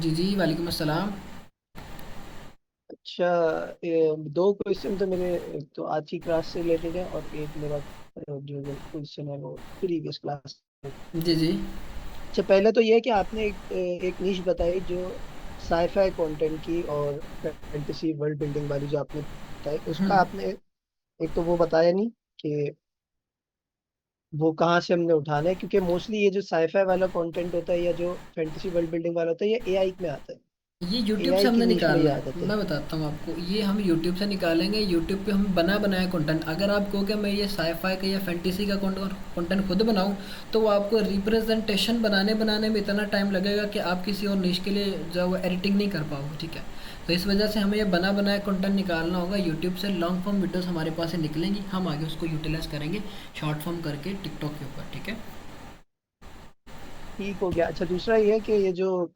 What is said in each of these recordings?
जी जी, वालेकुम अस्सलाम। अच्छा। दो क्वेश्चन तो मेरे, एक तो आज की क्लास से रिलेटेड है और एक मेरा जो क्वेश्चन है वो प्रीवियस क्लास से। जी जी। अच्छा, पहले तो ये है कि आपने एक निश बताई जो साईफाई कंटेंट की और फैंटेसी वर्ल्ड बिल्डिंग वाली जो आपने बताई, उसका आपने एक तो वो बताया नहीं कि वो कहाँ से हमने उठाना है, क्योंकि मोस्टली ये जो साईफाई वाला कंटेंट होता है या जो फैंटेसी वर्ल्ड बिल्डिंग वाला होता है ये एआई में आता है। ये यूट्यूब से एआई की हमने निश में ये निकालना आ है, जाता है। मैं बताता हूँ आपको। ये हम यूट्यूब से निकालेंगे। यूट्यूब पे हम बना बनाया कंटेंट, अगर आप कहो कि मैं ये साईफाई का या फैंटेसी का कंटेंट खुद बनाऊँ, तो वो आपको रिप्रेजेंटेशन बनाने बनाने में इतना टाइम लगेगा कि आप किसी और निश के लिए जो वो एडिटिंग नहीं कर पाओगे, ठीक है। तो इस वजह से हमें ये बना बनाया कंटेंट निकालना होगा यूट्यूब से। लॉन्ग फॉर्म वीडियोस हमारे पास से निकलेंगी, हम आगे उसको यूटिलाइज करेंगे शॉर्ट फॉर्म करके टिकटॉक के ऊपर, ठीक है। ठीक हो गया। अच्छा, दूसरा ये है कि ये जो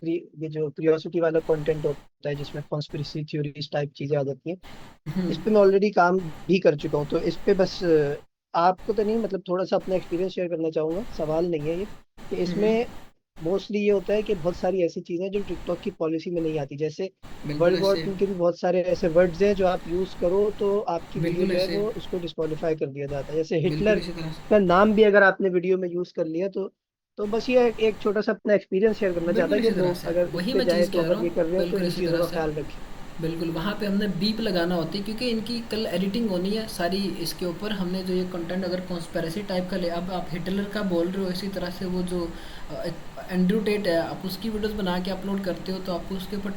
क्यूरियोसिटी वाला कंटेंट होता है जिसमें कॉन्स्पिरेसी थ्योरीज टाइप चीजें आ जाती हैं, इस पे मैं ऑलरेडी काम भी कर चुका हूँ। तो इस पे बस आपको तो नहीं, मतलब थोड़ा सा अपना एक्सपीरियंस शेयर करना चाहूंगा। सवाल नहीं है ये कि इसमें मोस्टली ये होता है कि बहुत सारी ऐसी चीजें हैं जो टिकटॉक की पॉलिसी में नहीं आती। जैसे बिल्कुल ऐसे। वर्ल्ड वॉर 2 के भी बहुत सारे ऐसे वर्ड्स हैं जो आप यूज करो तो आपकी वीडियो बिल्कुल जो है ऐसे। वो उसको डिस्क्वालीफाई कर दिया जाता है। जैसे बिल्कुल हिटलर इसी तरह से। का नाम भी अगर आपने वीडियो में यूज कर लिया तो बस ये एक छोटा सा अपना एक्सपीरियंस शेयर करना चाहता बिल्कुल है कि इसी तरह लोग से, अगर इस वही पे मैं जाए चीज़ तो कह रहा अगर ये कर हूँ, रहे हैं तो बिल्कुल इन इसी चीजों तरह का से। ख्याल रखें। बिल्कुल वहाँ पे हमने बीप लगाना होती है, क्योंकि इनकी कल एडिटिंग होनी है सारी। इसके ऊपर हमने जो ये कंटेंट अगर कॉन्स्पेरेसी टाइप का ले, अब आप हिटलर का बोल रहे हो, इसी तरह से वो जो एंड्रू टेट है, आप उसकी वीडियोस बना के अपलोड करते हो, तो आपको उसके ऊपर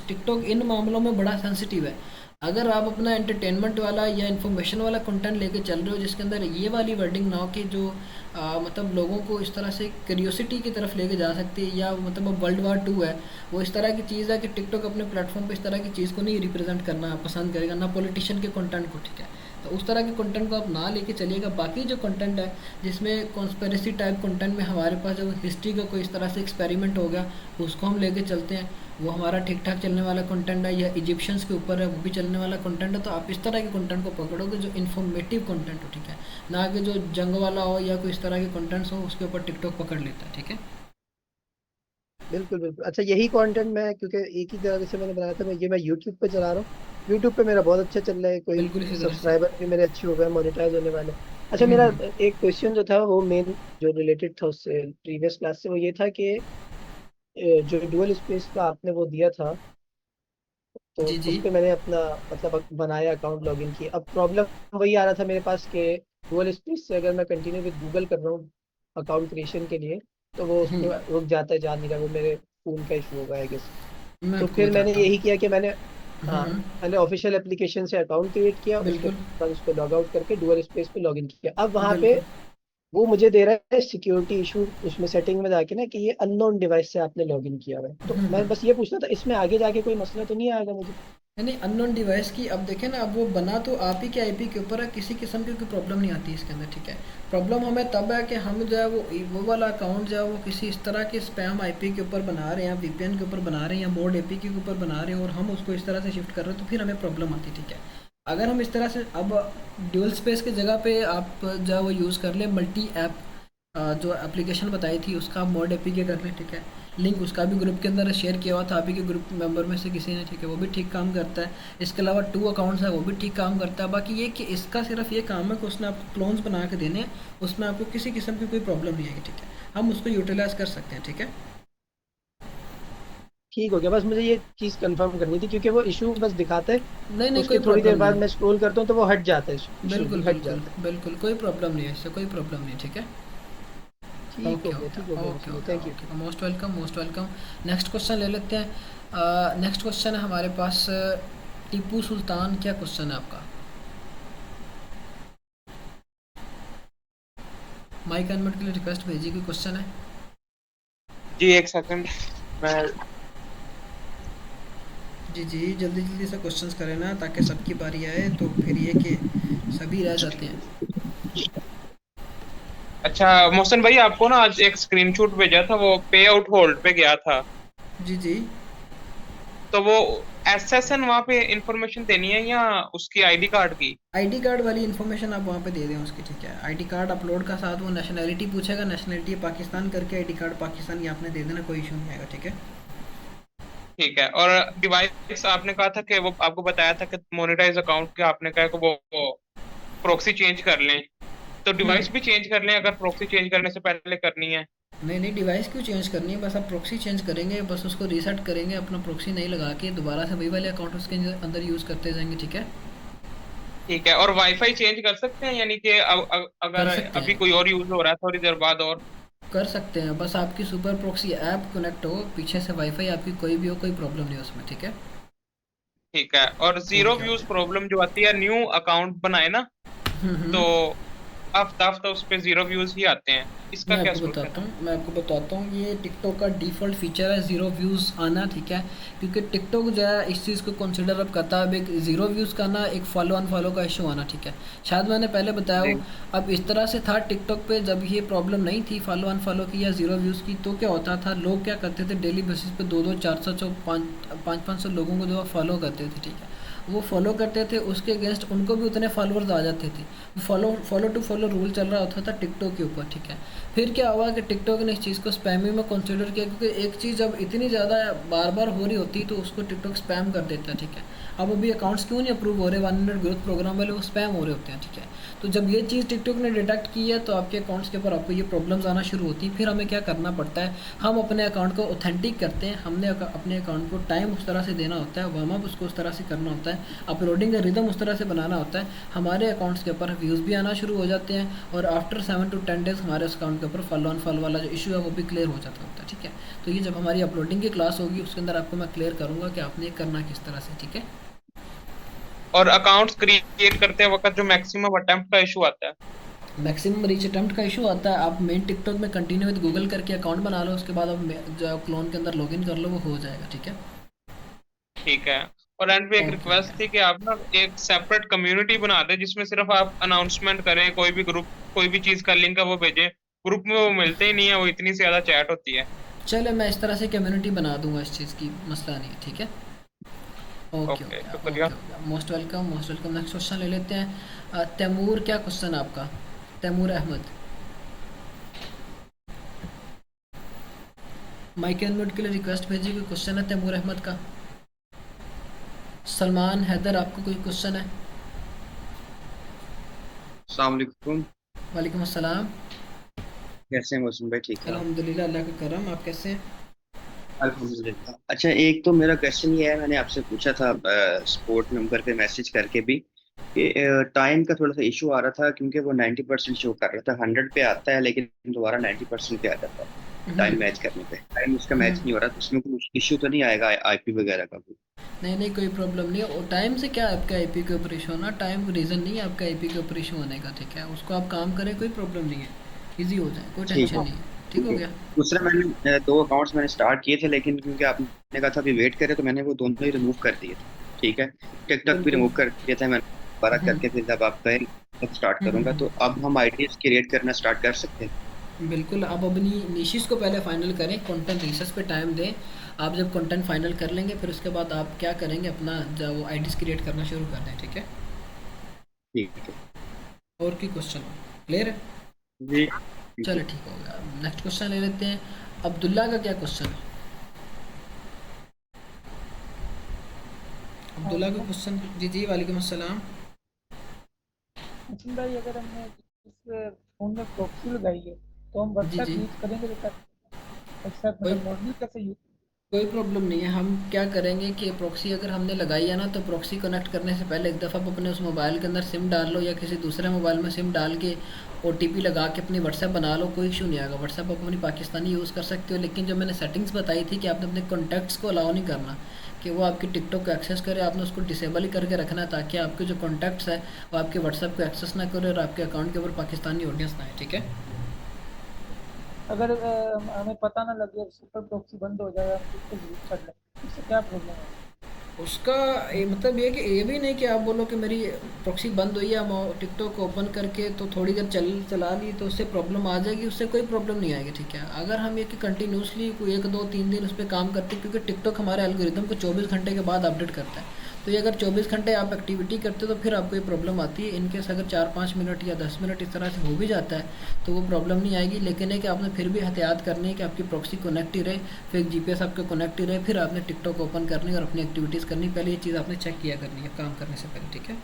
टिकटॉक इन मामलों में बड़ा सेंसिटिव है। अगर आप अपना एंटरटेनमेंट वाला या इन्फॉर्मेशन वाला कंटेंट लेके चल रहे हो, जिसके अंदर ये वाली वर्डिंग ना हो कि जो मतलब लोगों को इस तरह से क्यूरियोसिटी की तरफ लेके जा सकती है, या मतलब अब वर्ल्ड वार 2 है, वो इस तरह की चीज़ है कि टिकटॉक अपने प्लेटफॉर्म पे इस तरह की चीज़ को नहीं रिप्रेजेंट करना पसंद करेगा, ना पॉलिटिशियन के कंटेंट को, ठीक है। तो उस तरह के कंटेंट को आप ना लेके चलिएगा। बाकी जो कंटेंट है जिसमें कॉन्स्पेरेसी टाइप कंटेंट में हमारे पास जो हिस्ट्री का कोई इस तरह से एक्सपेरिमेंट हो गया, उसको हम लेके चलते हैं, वो हमारा ठीक ठाक चलने वाला कंटेंट है। या इजिप्शियंस के ऊपर है, वो भी चलने वाला कंटेंट है। तो आप इस तरह के कंटेंट को पकड़ोगे जो इन्फॉर्मेटिव कंटेंट हो, ठीक है, ना कि जो जंग वाला हो या कोई इस तरह के कंटेंट्स हो, उसके ऊपर टिकटॉक पकड़ लेता है, ठीक है। बिल्कुल बिल्कुल। अच्छा, यही कंटेंट मैं, क्योंकि एक ही जगह से मैंने बनाया था, मैं यूट्यूब पे चला रहा हूँ। यूट्यूब पे मेरा बहुत अच्छा चल रहा है, कोई बिल्कुल इसी तरह से। सब्सक्राइबर भी मेरे अच्छे हो गए, मोनेटाइज होने वाले। अच्छा, मेरा एक क्वेश्चन जो था वो मेन जो रिलेटेड था उससे प्रीवियस क्लास से, वो ये था कि जो डुअल स्पेस का आपने वो दिया था, तो जी उस जी। पे मैंने अपना मतलब बनाया, अकाउंट लॉगिन किया। अब प्रॉब्लम वही आ रहा था मेरे पास कि डुअल स्पेस से अगर मैं कंटिन्यू विद गूगल कर रहा हूँ अकाउंट क्रिएशन के लिए, तो वो उस पर रुक जाता है, जा नहीं रहा। वो मेरे फोन का इशू होगा, आई गेस। मैं तो आपको फिर मैंने बताता हूँ। यही किया कि हाँ मैंने ऑफिशियल एप्लीकेशन से अकाउंट क्रिएट किया, उसके बिल्कुल। बाद उस पर लॉग आउट करके डुअल स्पेस पे लॉगिन किया। अब वहां पे बिल्कुल। वो मुझे दे रहा है सिक्योरिटी इशू, उसमें सेटिंग में जाके ना कि ये अननोन डिवाइस से आपने लॉगिन किया हुआ है। तो मैं बस ये पूछना था, इसमें आगे जाके कोई मसला तो नहीं आएगा मुझे? यानी अननोन डिवाइस की, अब देखें ना, अब वो बना तो आप ही के आईपी के ऊपर है, किसी किस्म की कोई प्रॉब्लम नहीं आती इसके अंदर, ठीक है। प्रॉब्लम हमें तब है कि हम जो है वो वाला अकाउंट जो है वो किसी इस तरह के स्पैम आईपी के ऊपर बना रहे हैं, वीपीएन के ऊपर बना रहे हैं, या बोर्ड एपी के ऊपर बना रहे हैं, और हम उसको इस तरह से शिफ्ट कर रहे हैं, तो फिर हमें प्रॉब्लम आती है, ठीक है। अगर हम इस तरह से अब ड्यूल स्पेस की जगह पे आप जो है वो यूज़ कर लें मल्टी ऐप, जो एप्लीकेशन बताई थी उसका मोड एपी के कर लें, ठीक है। लिंक उसका भी ग्रुप के अंदर शेयर किया हुआ था आप ही के ग्रुप मेंबर में से किसी ने, ठीक है, वो भी ठीक काम करता है। इसके अलावा 2 अकाउंट्स है, वो भी ठीक काम करता है। बाकी ये कि इसका सिर्फ ये काम है कि उसने आपको क्लोन्स बना के देने हैं, उसमें आपको किसी किस्म की कोई प्रॉब्लम नहीं आएगी, ठीक है। हम उसको यूटिलाइज कर सकते हैं, ठीक है। ठीक हो गया। बस मुझे ये चीज कंफर्म करनी थी, क्योंकि वो इशू बस दिखाता है, नहीं नहीं, उसके कोई थोड़ी देर प्रॉब्लम बाद नहीं। मैं स्क्रॉल करता हूँ तो वो हट जाता है, इशू बिल्कुल भी हट बिल्कुल। जाता है। बिल्कुल कोई प्रॉब्लम नहीं है, इससे कोई प्रॉब्लम नहीं, ठीक है। ठीक हो ओके गया, ओके ठीक हो गया ओके मुझे, okay thank you. Okay, most welcome most welcome. Next question ले लेते हैं। नेक्स्ट क्वेश्चन है हमारे पास, टीपू सुल्तान, क्या क्वेश्चन है आपका? माइक अनम्यूट के लिए रिक्वेस्ट भेजिए, कोई क्वेश्चन है? जी एक सेकंड। मैं जी जी, जल्दी जल्दी से क्वेश्चंस करें ना, ताकि सबकी बारी आए, तो फिर ये कि सभी रह जाते हैं। अच्छा मोहसिन भाई, आपको ना आज एक स्क्रीनशॉट भेजा था, वो पे आउट होल्ड पे गया था। जी जी। तो वो एसएसएन वहाँ पे इंफॉर्मेशन देनी है या उसकी आईडी कार्ड की? आईडी कार्ड वाली इन्फॉर्मेशन आप वहाँ पे दे दें उसकी, ठीक है। आईडी कार्ड अपलोड का साथ वो नेशनैलिटी पूछेगा, नेशनैलिटी पाकिस्तान करके आईडी कार्ड पाकिस्तान ये आपने दे देना, कोई इशू नहीं आएगा, ठीक है। ठीक है। और डिवाइस आपने कहा था कि वो आपको बताया था कि मोनेटाइज अकाउंट के आपने कहा कि वो प्रॉक्सी चेंज कर लें, तो हम्म। डिवाइस भी चेंज कर लें अगर प्रॉक्सी चेंज करने से पहले करनी है? नहीं नहीं, डिवाइस क्यों चेंज करनी है, बस आप प्रॉक्सी चेंज करेंगे, बस उसको रीसेट करेंगे, अपना प्रॉक्सी नहीं लगा के दोबारा से वही वाले अकाउंट उसके अंदर यूज़ करते जाएंगे, ठीक है। ठीक है। और वाईफाई चेंज कर सकते हैं, यानी कि अगर कर सकते अभी हैं, कोई और यूज हो रहा है थोड़ी देर बाद और? कर सकते हैं, बस आपकी सुपर प्रॉक्सी ऐप कनेक्ट हो, पीछे से वाईफाई आपकी कोई भी हो, कोई प्रॉब्लम नहीं है उसमें, ठीक है। ठीक है। और zero okay views okay. Problem जो आती है न्यू अकाउंट बनाए ना, तो हम्म। हफ्ता हफ्ता उस पे जीरो व्यूज ही आते हैं, इसका क्या सोल्यूशन है? मैं आपको बताता हूँ, ये टिकटॉक का डिफ़ॉल्ट फीचर है ज़ीरो व्यूज़ आना, ठीक है। क्योंकि टिकटॉक जो है इस चीज़ को कंसिडर अब करता है, अब एक ज़ीरो व्यूज़ का ना एक फॉलो अनफॉलो का इशू आना, ठीक है। शायद मैंने पहले बताया जी। हो। अब इस तरह से था टिकटॉक पे, जब ये प्रॉब्लम नहीं थी फॉलो अनफॉलो की या ज़ीरो व्यूज़ की, तो क्या होता था, लोग क्या करते थे डेली बेसिस पे 2-2 400 पाँच सौ लोगों को जो फॉलो करते थे, ठीक है। वो फॉलो करते थे, उसके अगेंस्ट उनको भी उतने फॉलोअर्स आ जाते थे। Follow follow to follow rule चल रहा होता था टिकटॉक के ऊपर, ठीक है। फिर क्या हुआ कि टिकटॉक ने इस चीज़ को स्पैमी में कंसिडर किया, क्योंकि एक चीज़ जब इतनी ज़्यादा बार बार हो रही होती तो उसको टिकटॉक स्पैम कर देता है, ठीक है। अब अभी अकाउंट्स क्यों नहीं अप्रूव हो रहे, 1 मिनट ग्रोथ प्रोग्राम वाले, वो स्पैम हो रहे होते हैं, ठीक है। तो जब ये चीज़ टिकटॉक ने डिटेक्ट की है तो आपके अकाउंट्स के ऊपर आपको ये प्रॉब्लम्स आना शुरू होती हैं। फिर हमें क्या करना पड़ता है, हम अपने अकाउंट को ऑथेंटिक करते हैं, हमने अपने अकाउंट को टाइम उस तरह से देना होता है, वार्म अप उसको उस तरह से करना होता है, अपलोडिंग का रिदम उस तरह से बनाना होता है, हमारे अकाउंट्स के ऊपर व्यूज़ भी आना शुरू हो जाते हैं, और आफ्टर 7 to 10 डेज़ हमारे उस अकाउंट के ऊपर फॉलो अनफॉलो वाला जो इशू है वो भी क्लियर हो जाता होता है, ठीक है। तो ये जब हमारी अपलोडिंग की क्लास होगी उसके अंदर आपको मैं क्लियर करूँगा कि आपने ये करना किस तरह से, ठीक है। और अकाउंट्स क्रिएट करते वक्त जो मैक्सिमम अटेम्प्ट का इशू आता है? मैक्सिमम रीच अटेम्प्ट का इशू आता है, आप मेन टिकटॉक में कंटिन्यू विद गूगल करके अकाउंट बना लो, उसके बाद आप जो क्लोन के अंदर लॉगिन कर लो, वो हो जाएगा, ठीक है। ठीक है। और एंड पे एक ओके ओके। रिक्वेस्ट थी कि आप ना एक सेपरेट कम्युनिटी बना दें जिसमें सिर्फ आप अनाउंसमेंट करें, कोई भी ग्रुप कोई भी चीज का लिंक है वो भेजें। ग्रुप में वो मिलते ही नहीं है, वो इतनी सी ज्यादा चैट होती है। चलो मैं इस तरह से कम्युनिटी बना दूंगा, इस चीज़ की मसला नहीं है, ठीक है। ओके ओके, ओके शुक्रिया। Okay okay, most welcome most welcome. Next question ले लेते हैं। तैमूर, क्या क्वेश्चन है आपका? तैमूर अहमद, माइक अनम्यूट के लिए रिक्वेस्ट भेजिए, कोई क्वेश्चन है तैमूर अहमद का? सलमान हैदर, आपको कोई क्वेश्चन है? अस्सलाम वालेकुम। वालेकुम अस्सलाम। कैसे हैं मौसम भाई, ठीक है आप? अल्हम्दुलिल्लाह, अल्लाह का करम, आप कैसे हैं? अल्हम्दुलिल्लाह। अच्छा, एक तो मेरा क्वेश्चन ये है, मैंने आपसे पूछा था सपोर्ट नंबर पे मैसेज करके भी कि टाइम का थोड़ा सा इशू आ रहा था, क्योंकि वो 90% शो कर रहा था, 100 पे आता है लेकिन दोबारा 90% पे आ जाता है। टाइम मैच करने पे टाइम उसका मैच हम्म। नहीं हो रहा, तो उसमें कोई इशू तो नहीं आएगा आईपी वगैरह का भी? नहीं नहीं, कोई प्रॉब्लम नहीं है, और टाइम से क्या आपका आईपी के ऊपर इशू होना, टाइम रीज़न नहीं है आपका आईपी के ऊपर इशू होने का, ठीक है। उसको आप काम करें, कोई प्रॉब्लम नहीं है, इजी हो जाए, कोई ठीक टेंशन है। नहीं है, ठीक ठीक हो है। गया। दूसरा, मैंने 2 अकाउंट्स मैंने स्टार्ट किए थे, लेकिन क्योंकि आपने कहा था अभी वेट करें, तो मैंने वो दोनों ही रिमूव कर दिए थे। ठीक है। टिकटॉक भी बिल्कुल। रिमूव कर दिया था मैंने, दोबारा करके फिर जब आप कहें तब स्टार्ट करूंगा। तो अब हम आइडियाज क्रिएट करना स्टार्ट कर सकते हैं? बिल्कुल, आप अपनी निशिस को पहले फाइनल करें, कंटेंट रिसर्च पे टाइम दें। आप जब कंटेंट फाइनल कर लेंगे फिर उसके बाद आप क्या करेंगे, अपना जब वो आईडीज क्रिएट करना शुरू कर दें, ठीक है। ठीक है और की क्वेश्चन क्लियर है? जी। ठीक चलो है। ठीक हो गया, नेक्स्ट क्वेश्चन ले लेते हैं। अब्दुल्ला का क्या क्वेश्चन है? अब्दुल्ला का वालेकुम। क्वेश्चन, जी जी, वालेकुम अस्सलाम। सचिन भाई, अगर हमने इस फोन में प्रॉक्सी लगाई है तो हम जी व्हाट्सएप जी, यूज करेंगे तो क्या? व्हाट्सएप कोई मतलब नॉर्मली कैसे यूज? कोई प्रॉब्लम नहीं है। हम क्या करेंगे कि प्रॉक्सी अगर हमने लगाई है ना, तो प्रॉक्सी कनेक्ट करने से पहले एक दफ़ा आप अपने उस मोबाइल के अंदर सिम डाल लो, या किसी दूसरे मोबाइल में सिम डाल के ओटीपी लगा के अपनी व्हाट्सएप बना लो, कोई इशू नहीं आएगा। व्हाट्सएप आप अपनी पाकिस्तानी यूज़ कर सकते हो, लेकिन जो मैंने सेटिंग्स बताई थी कि आपने अपने कॉन्टैक्ट्स को अलाउ नहीं करना कि वो आपकी टिकटॉक को एक्सेस करे, आपने उसको डिसेबल ही करके रखना है, ताकि आपके जो कॉन्टैक्ट्स है वो आपके व्हाट्सएप को एक्सेस ना करे और आपके अकाउंट के ऊपर पाकिस्तानी ऑडियंस ना आए, ठीक है। अगर हमें पता ना लगे और सुपर प्रॉक्सी बंद हो जाए, हम टिकटॉक यूज कर लें, इससे क्या प्रॉब्लम है? उसका मतलब ये कि ये भी नहीं कि आप बोलो कि मेरी प्रॉक्सी बंद हुई है, हम टिकटॉक ओपन करके तो थोड़ी देर चला ली तो उससे प्रॉब्लम आ जाएगी, उससे कोई प्रॉब्लम नहीं आएगी, ठीक है। अगर हम ये कि कंटिन्यूसली कोई 1 2 3 दिन उस पर काम करते हैं, क्योंकि टिकटॉक हमारे एल्गोरिदम को 24 घंटे के बाद अपडेट करता है, तो ये अगर 24 घंटे आप एक्टिविटी करते हो तो फिर आपको ये प्रॉब्लम आती है। इनकेस अगर 4 5 मिनट या 10 मिनट इस तरह से हो भी जाता है तो वो प्रॉब्लम नहीं आएगी, लेकिन है कि आपने फिर भी एहतियात करनी है कि आपकी प्रॉक्सी कनेक्ट ही रहे, फिर जीपीएस आपका कनेक्ट ही रहे, फिर आपने टिकटॉक ओपन करनी और अपनी एक्टिविटीज़ करनी, पहले ये चीज़ आपने चेक किया करनी है काम करने से पहले, ठीक है।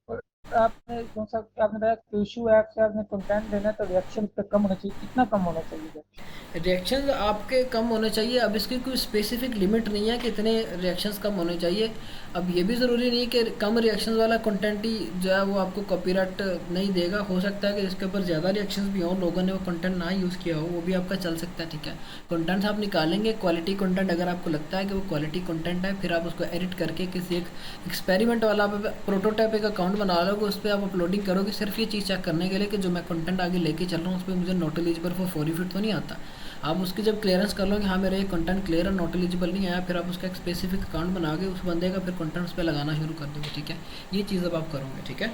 और आपने कौन सा आपने बताया क्यूशू ऐप से आपने कंटेंट देना है तो रिएक्शन पे कम होना चाहिए, कितना कम होना चाहिए रिएक्शन? रिएक्शंस आपके कम होने चाहिए। अब इसकी कोई स्पेसिफिक लिमिट नहीं है कि इतने रिएक्शंस कम होने चाहिए। अब ये भी ज़रूरी नहीं है कि कम रिएक्शंस वाला कंटेंट ही जो है वो आपको कॉपीराइट नहीं देगा। हो सकता है कि इसके ऊपर ज़्यादा रिएक्शंस भी हों, लोगों ने वो कंटेंट ना यूज़ किया हो, वो भी आपका चल सकता है, ठीक है। कंटेंट्स आप निकालेंगे, क्वालिटी कंटेंट अगर आपको लगता है कि वो क्वालिटी कंटेंट है, फिर आप उसको एडिट करके किसी एक एक्सपेरिमेंट वाला आप प्रोटोटाइप एक अकाउंट बना लोगे, उस पर आप अपलोडिंग करोगे सिर्फ ये चीज़ चेक करने के लिए कि जो मैं कंटेंट आगे लेके चल रहा हूँ उस पर मुझे नॉट एलिजिबल फॉर फॉरफिट तो नहीं आता। आप उसकी जब क्लियरेंस कर लो कि हाँ मेरा ये कंटेंट क्लियर और नॉट एलिजिबल नहीं आया, फिर आप उसका एक स्पेसिफिक अकाउंट बनाओगे, उस बंदे का फिर कंटेंट उस पर लगाना शुरू कर दोगे, ठीक है। ये चीज़ अब आप करोगे, ठीक है।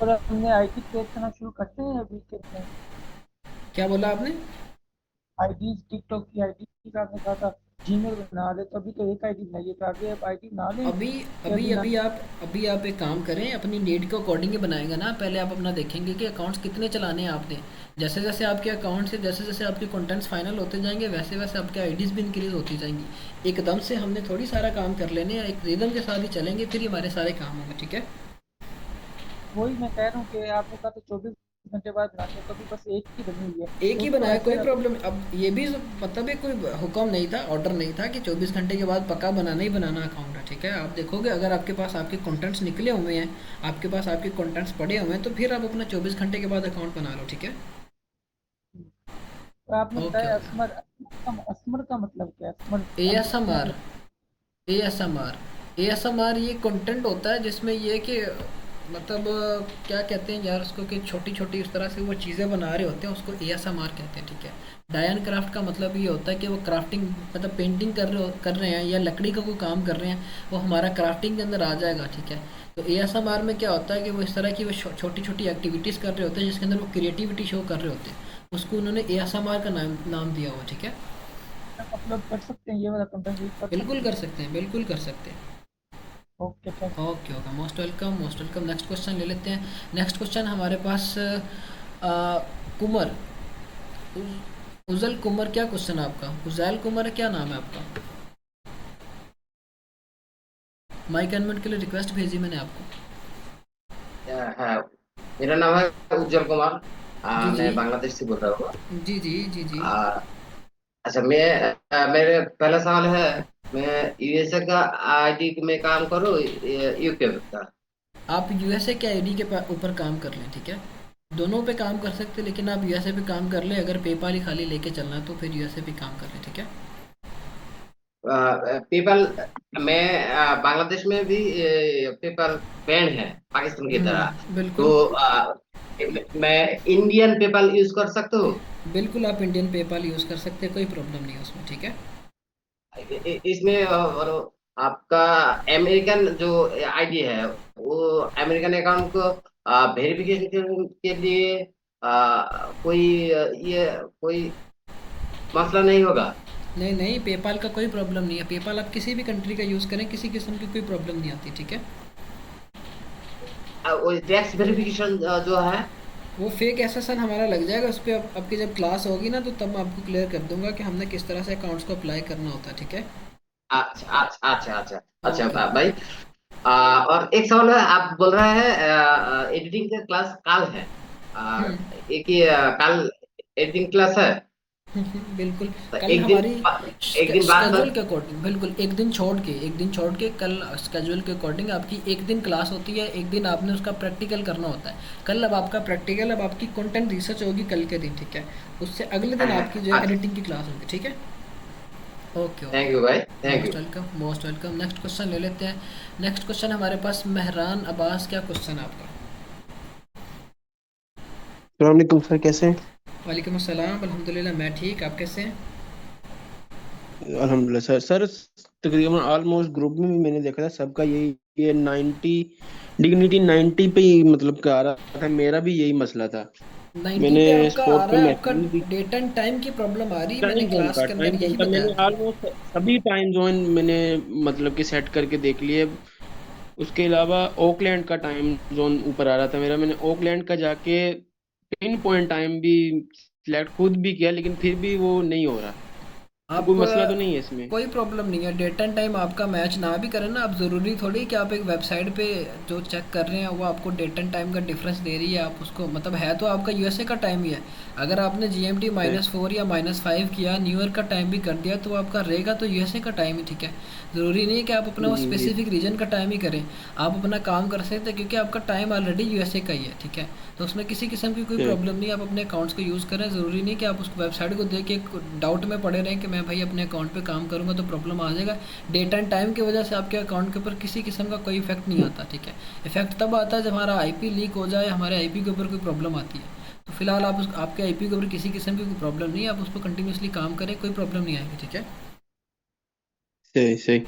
और हमने आईडी क्रिएट करना शुरू करते हैं अभी के नहीं? क्या बोला आपने? आईडी टिकटॉक की आईडी का आपने कहा था जीमेल बना ले, तो अभी तो एक आईडी बनाई है, तो आगे आप आईडी बना लें अभी या अभी बिना? अभी आप एक काम करें, अपनी नीड के अकॉर्डिंग ही बनाएंगे ना। पहले आप अपना देखेंगे कि अकाउंट्स कितने चलाने हैं आपने। जैसे जैसे आपके अकाउंट से जैसे जैसे आपके कंटेंट्स फाइनल होते जाएंगे, वैसे वैसे आपके आईडीज़ भी इंक्रीज होती जाएंगी। एकदम से हमने थोड़ी सारा काम कर लेने हैं, एक रिदम के साथ ही चलेंगे, फिर ही हमारे सारे काम होंगे, ठीक है। वही मैं कह रहा हूँ कि आपने कहा तो 24 घंटे बाद बनाते हैं, तो अभी बस एक ही बनी हुई है, एक तो ही उसको बनाया, ऐसे कोई प्रॉब्लम। अब ये भी मतलब ये कोई हुक्म नहीं था, ऑर्डर नहीं था कि 24 घंटे के बाद पक्का बनाना ही बनाना अकाउंट है, ठीक है। आप देखोगे अगर आपके पास आपके कंटेंट्स निकले हुए हैं, आपके पास आपके कंटेंट्स पड़े हुए हैं, तो फिर आप अपना 24 घंटे के बाद अकाउंट बना लो, ठीक है। तो आपने ओके बताया ओके। असमर। असमर का मतलब क्या है? असमर ए एस एम क्या R. A S M R. A S M R ये कंटेंट होता है जिसमें ये कि मतलब क्या कहते हैं यार उसको, कि छोटी छोटी इस तरह से वो चीज़ें बना रहे होते हैं, उसको ए एस एम आर कहते हैं, ठीक है। डायन क्राफ्ट का मतलब ये होता है कि वो क्राफ्टिंग मतलब पेंटिंग कर रहे हैं या लकड़ी का कोई काम कर रहे हैं, वो हमारा क्राफ्टिंग के अंदर आ जाएगा, ठीक है। तो ए एस एम आर में क्या होता है कि वो इस तरह की वो छोटी छोटी एक्टिविटीज़ कर रहे होते हैं जिसके अंदर वो क्रिएटिविटी शो कर रहे होते हैं, उसको उन्होंने ए एस एम आर का नाम दिया हुआ, ठीक है। अपलोड कर सकते हैं, ये वाला कंटेंट यूज कर बिल्कुल सकते कर हैं? सकते हैं, बिल्कुल कर सकते हैं। Okay, thank you. Okay okay, most welcome most welcome. Next question ले लेते हैं। नेक्स्ट क्वेश्चन हमारे पास कुमर, उजल कुमर, क्या क्वेश्चन है आपका? उजैल कुमर है, क्या नाम है आपका? माइक अनम्यूट के लिए रिक्वेस्ट भेजी मैंने आपको। हाँ, मेरा नाम है उज्जवल कुमार। जी जी मैं बांग्लादेश से बोल रहा हूँ। जी जी जी जी। आ, अच्छा, मेरे पहला सवाल है, मैं यूएसए का आईडी में काम करूँ, यूके का? आप यूएसए के आईडी के ऊपर काम कर लें, ठीक है। दोनों पे काम कर सकते हैं, लेकिन आप यूएसए पे काम कर लें। अगर पेपाल ही खाली लेके चलना है तो फिर यूएसए पे काम कर लें, ठीक है। पेपल में बांग्लादेश में भी पेपल बैन है पाकिस्तान की तरह। बिल्कुल। तो मैं इंडियन पेपल यूज कर सकता हूँ? बिल्कुल आप इंडियन पेपाल यूज़ कर सकते हैं, कोई प्रॉब्लम नहीं है उसमें, ठीक है। इसमें और आपका अमेरिकन जो आईडी है, वो अमेरिकन अकाउंट को वेरिफिकेशन के लिए कोई ये कोई मसला नहीं होगा? नहीं नहीं, पेपाल का कोई प्रॉब्लम नहीं है। पेपाल आप किसी भी कंट्री का यूज़ करें, किसी किस्म की कोई प्रॉब्लम नहीं आती, ठीक है। वो टैक्स वेरिफिकेशन जो है? वो फेक एसएसएन हमारा लग जाएगा उस पर। आपकी जब क्लास होगी ना तो तब मैं आपको क्लियर कर दूंगा कि हमने किस तरह से अकाउंट्स को अप्लाई करना होता है, ठीक है। अच्छा अच्छा अच्छा अच्छा अच्छा, ओके भाई। और एक सवाल है, आप बोल रहे हैं एडिटिंग का क्लास कल है। एक ही कल एडिटिंग क्लास है? बिल्कुल। तो कल हमारी एक दिन बाद स्केड्यूल के अकॉर्डिंग, बिल्कुल एक दिन छोड़ के कल स्केड्यूल के अकॉर्डिंग आपकी एक दिन क्लास होती है, एक दिन आपने उसका प्रैक्टिकल करना होता है। कल अब आपका प्रैक्टिकल, अब आपकी कंटेंट रिसर्च होगी कल के दिन, ठीक है। उससे अगले दिन आपकी जो है अच्छा, एडिटिंग की क्लास होगी, ठीक है। Okay thank okay. यू भाई, thank most you. Welcome most welcome. Next question ले लेते हैं। नेक्स्ट क्वेश्चन हमारे पास मेहरान अब्बास, क्या क्वेश्चन है आपका? अलैक्म सर, कैसे हैं? वालेकुम अस्सलाम, अल्हम्दुलिल्लाह मैं ठीक, आप कैसे हैं? अल्हम्दुलिल्लाह सर। तकरीबन ऑलमोस्ट ग्रुप में भी मैंने देखा था, सबका यही ये 90 डिग्निटी 90 पे ही मतलब का आ रहा था। मेरा भी यही मसला था। 90 मैंने पे आपका आ स्पोर्ट रहा पे है, आपका मैसेज भी, डेट एंड टाइम की प्रॉब्लम आ रही है, मैंने टाइम जोन क्लास का के अंदर टाइम जोन यही का बताया मैंने था। ऑलमोस्ट सभी टाइम जोन मैंने मतलब कि सेट करके देख लिए। उसके अलावा ओकलैंड का टाइम जोन ऊपर आ रहा था मेरा। मैंने ओकलैंड का जाके पिन पॉइंट टाइम भी सिलेक्ट खुद भी किया, लेकिन फिर भी वो नहीं हो रहा। तो आप कोई मसला तो नहीं है इसमें? कोई प्रॉब्लम नहीं है, डेट एंड टाइम आपका मैच ना भी करे ना, आप ज़रूरी थोड़ी कि आप एक वेबसाइट पे जो चेक कर रहे हैं वो आपको डेट एंड टाइम का डिफरेंस दे रही है, आप उसको मतलब है तो आपका यूएसए का टाइम ही है। अगर आपने जीएमटी सही। -4 या -5 किया, न्यू ईयर का टाइम भी कर दिया, तो वो आपका रहेगा तो यूएसए का टाइम ही, ठीक है। ज़रूरी नहीं है कि आप अपना वो जी जी। स्पेसिफिक रीजन का टाइम ही करें, आप अपना काम कर सकते हैं क्योंकि आपका टाइम ऑलरेडी यूएसए का ही है, ठीक है। तो उसमें किसी किस्म की कोई सही। प्रॉब्लम नहीं है, आप अपने अकाउंट्स को यूज़ करें। ज़रूरी नहीं कि आप उस वेबसाइट को देख के डाउट में पड़े रहें कि मैं भाई अपने अकाउंट पे काम करूँगा तो प्रॉब्लम आ जाएगा। डेट एंड टाइम की वजह से आपके अकाउंट के ऊपर किसी किस्म का कोई इफेक्ट नहीं आता, ठीक है। इफेक्ट तब आता है जब हमारा आईपी लीक हो जाए, हमारे आईपी के ऊपर कोई प्रॉब्लम आती है। तो फिलहाल आप आपके आईपी के ऊपर किसी किस्म की कोई प्रॉब्लम नहीं है, आप उस पर कंटिन्यूसली काम करें, कोई प्रॉब्लम नहीं आएगी, ठीक है। सही सही।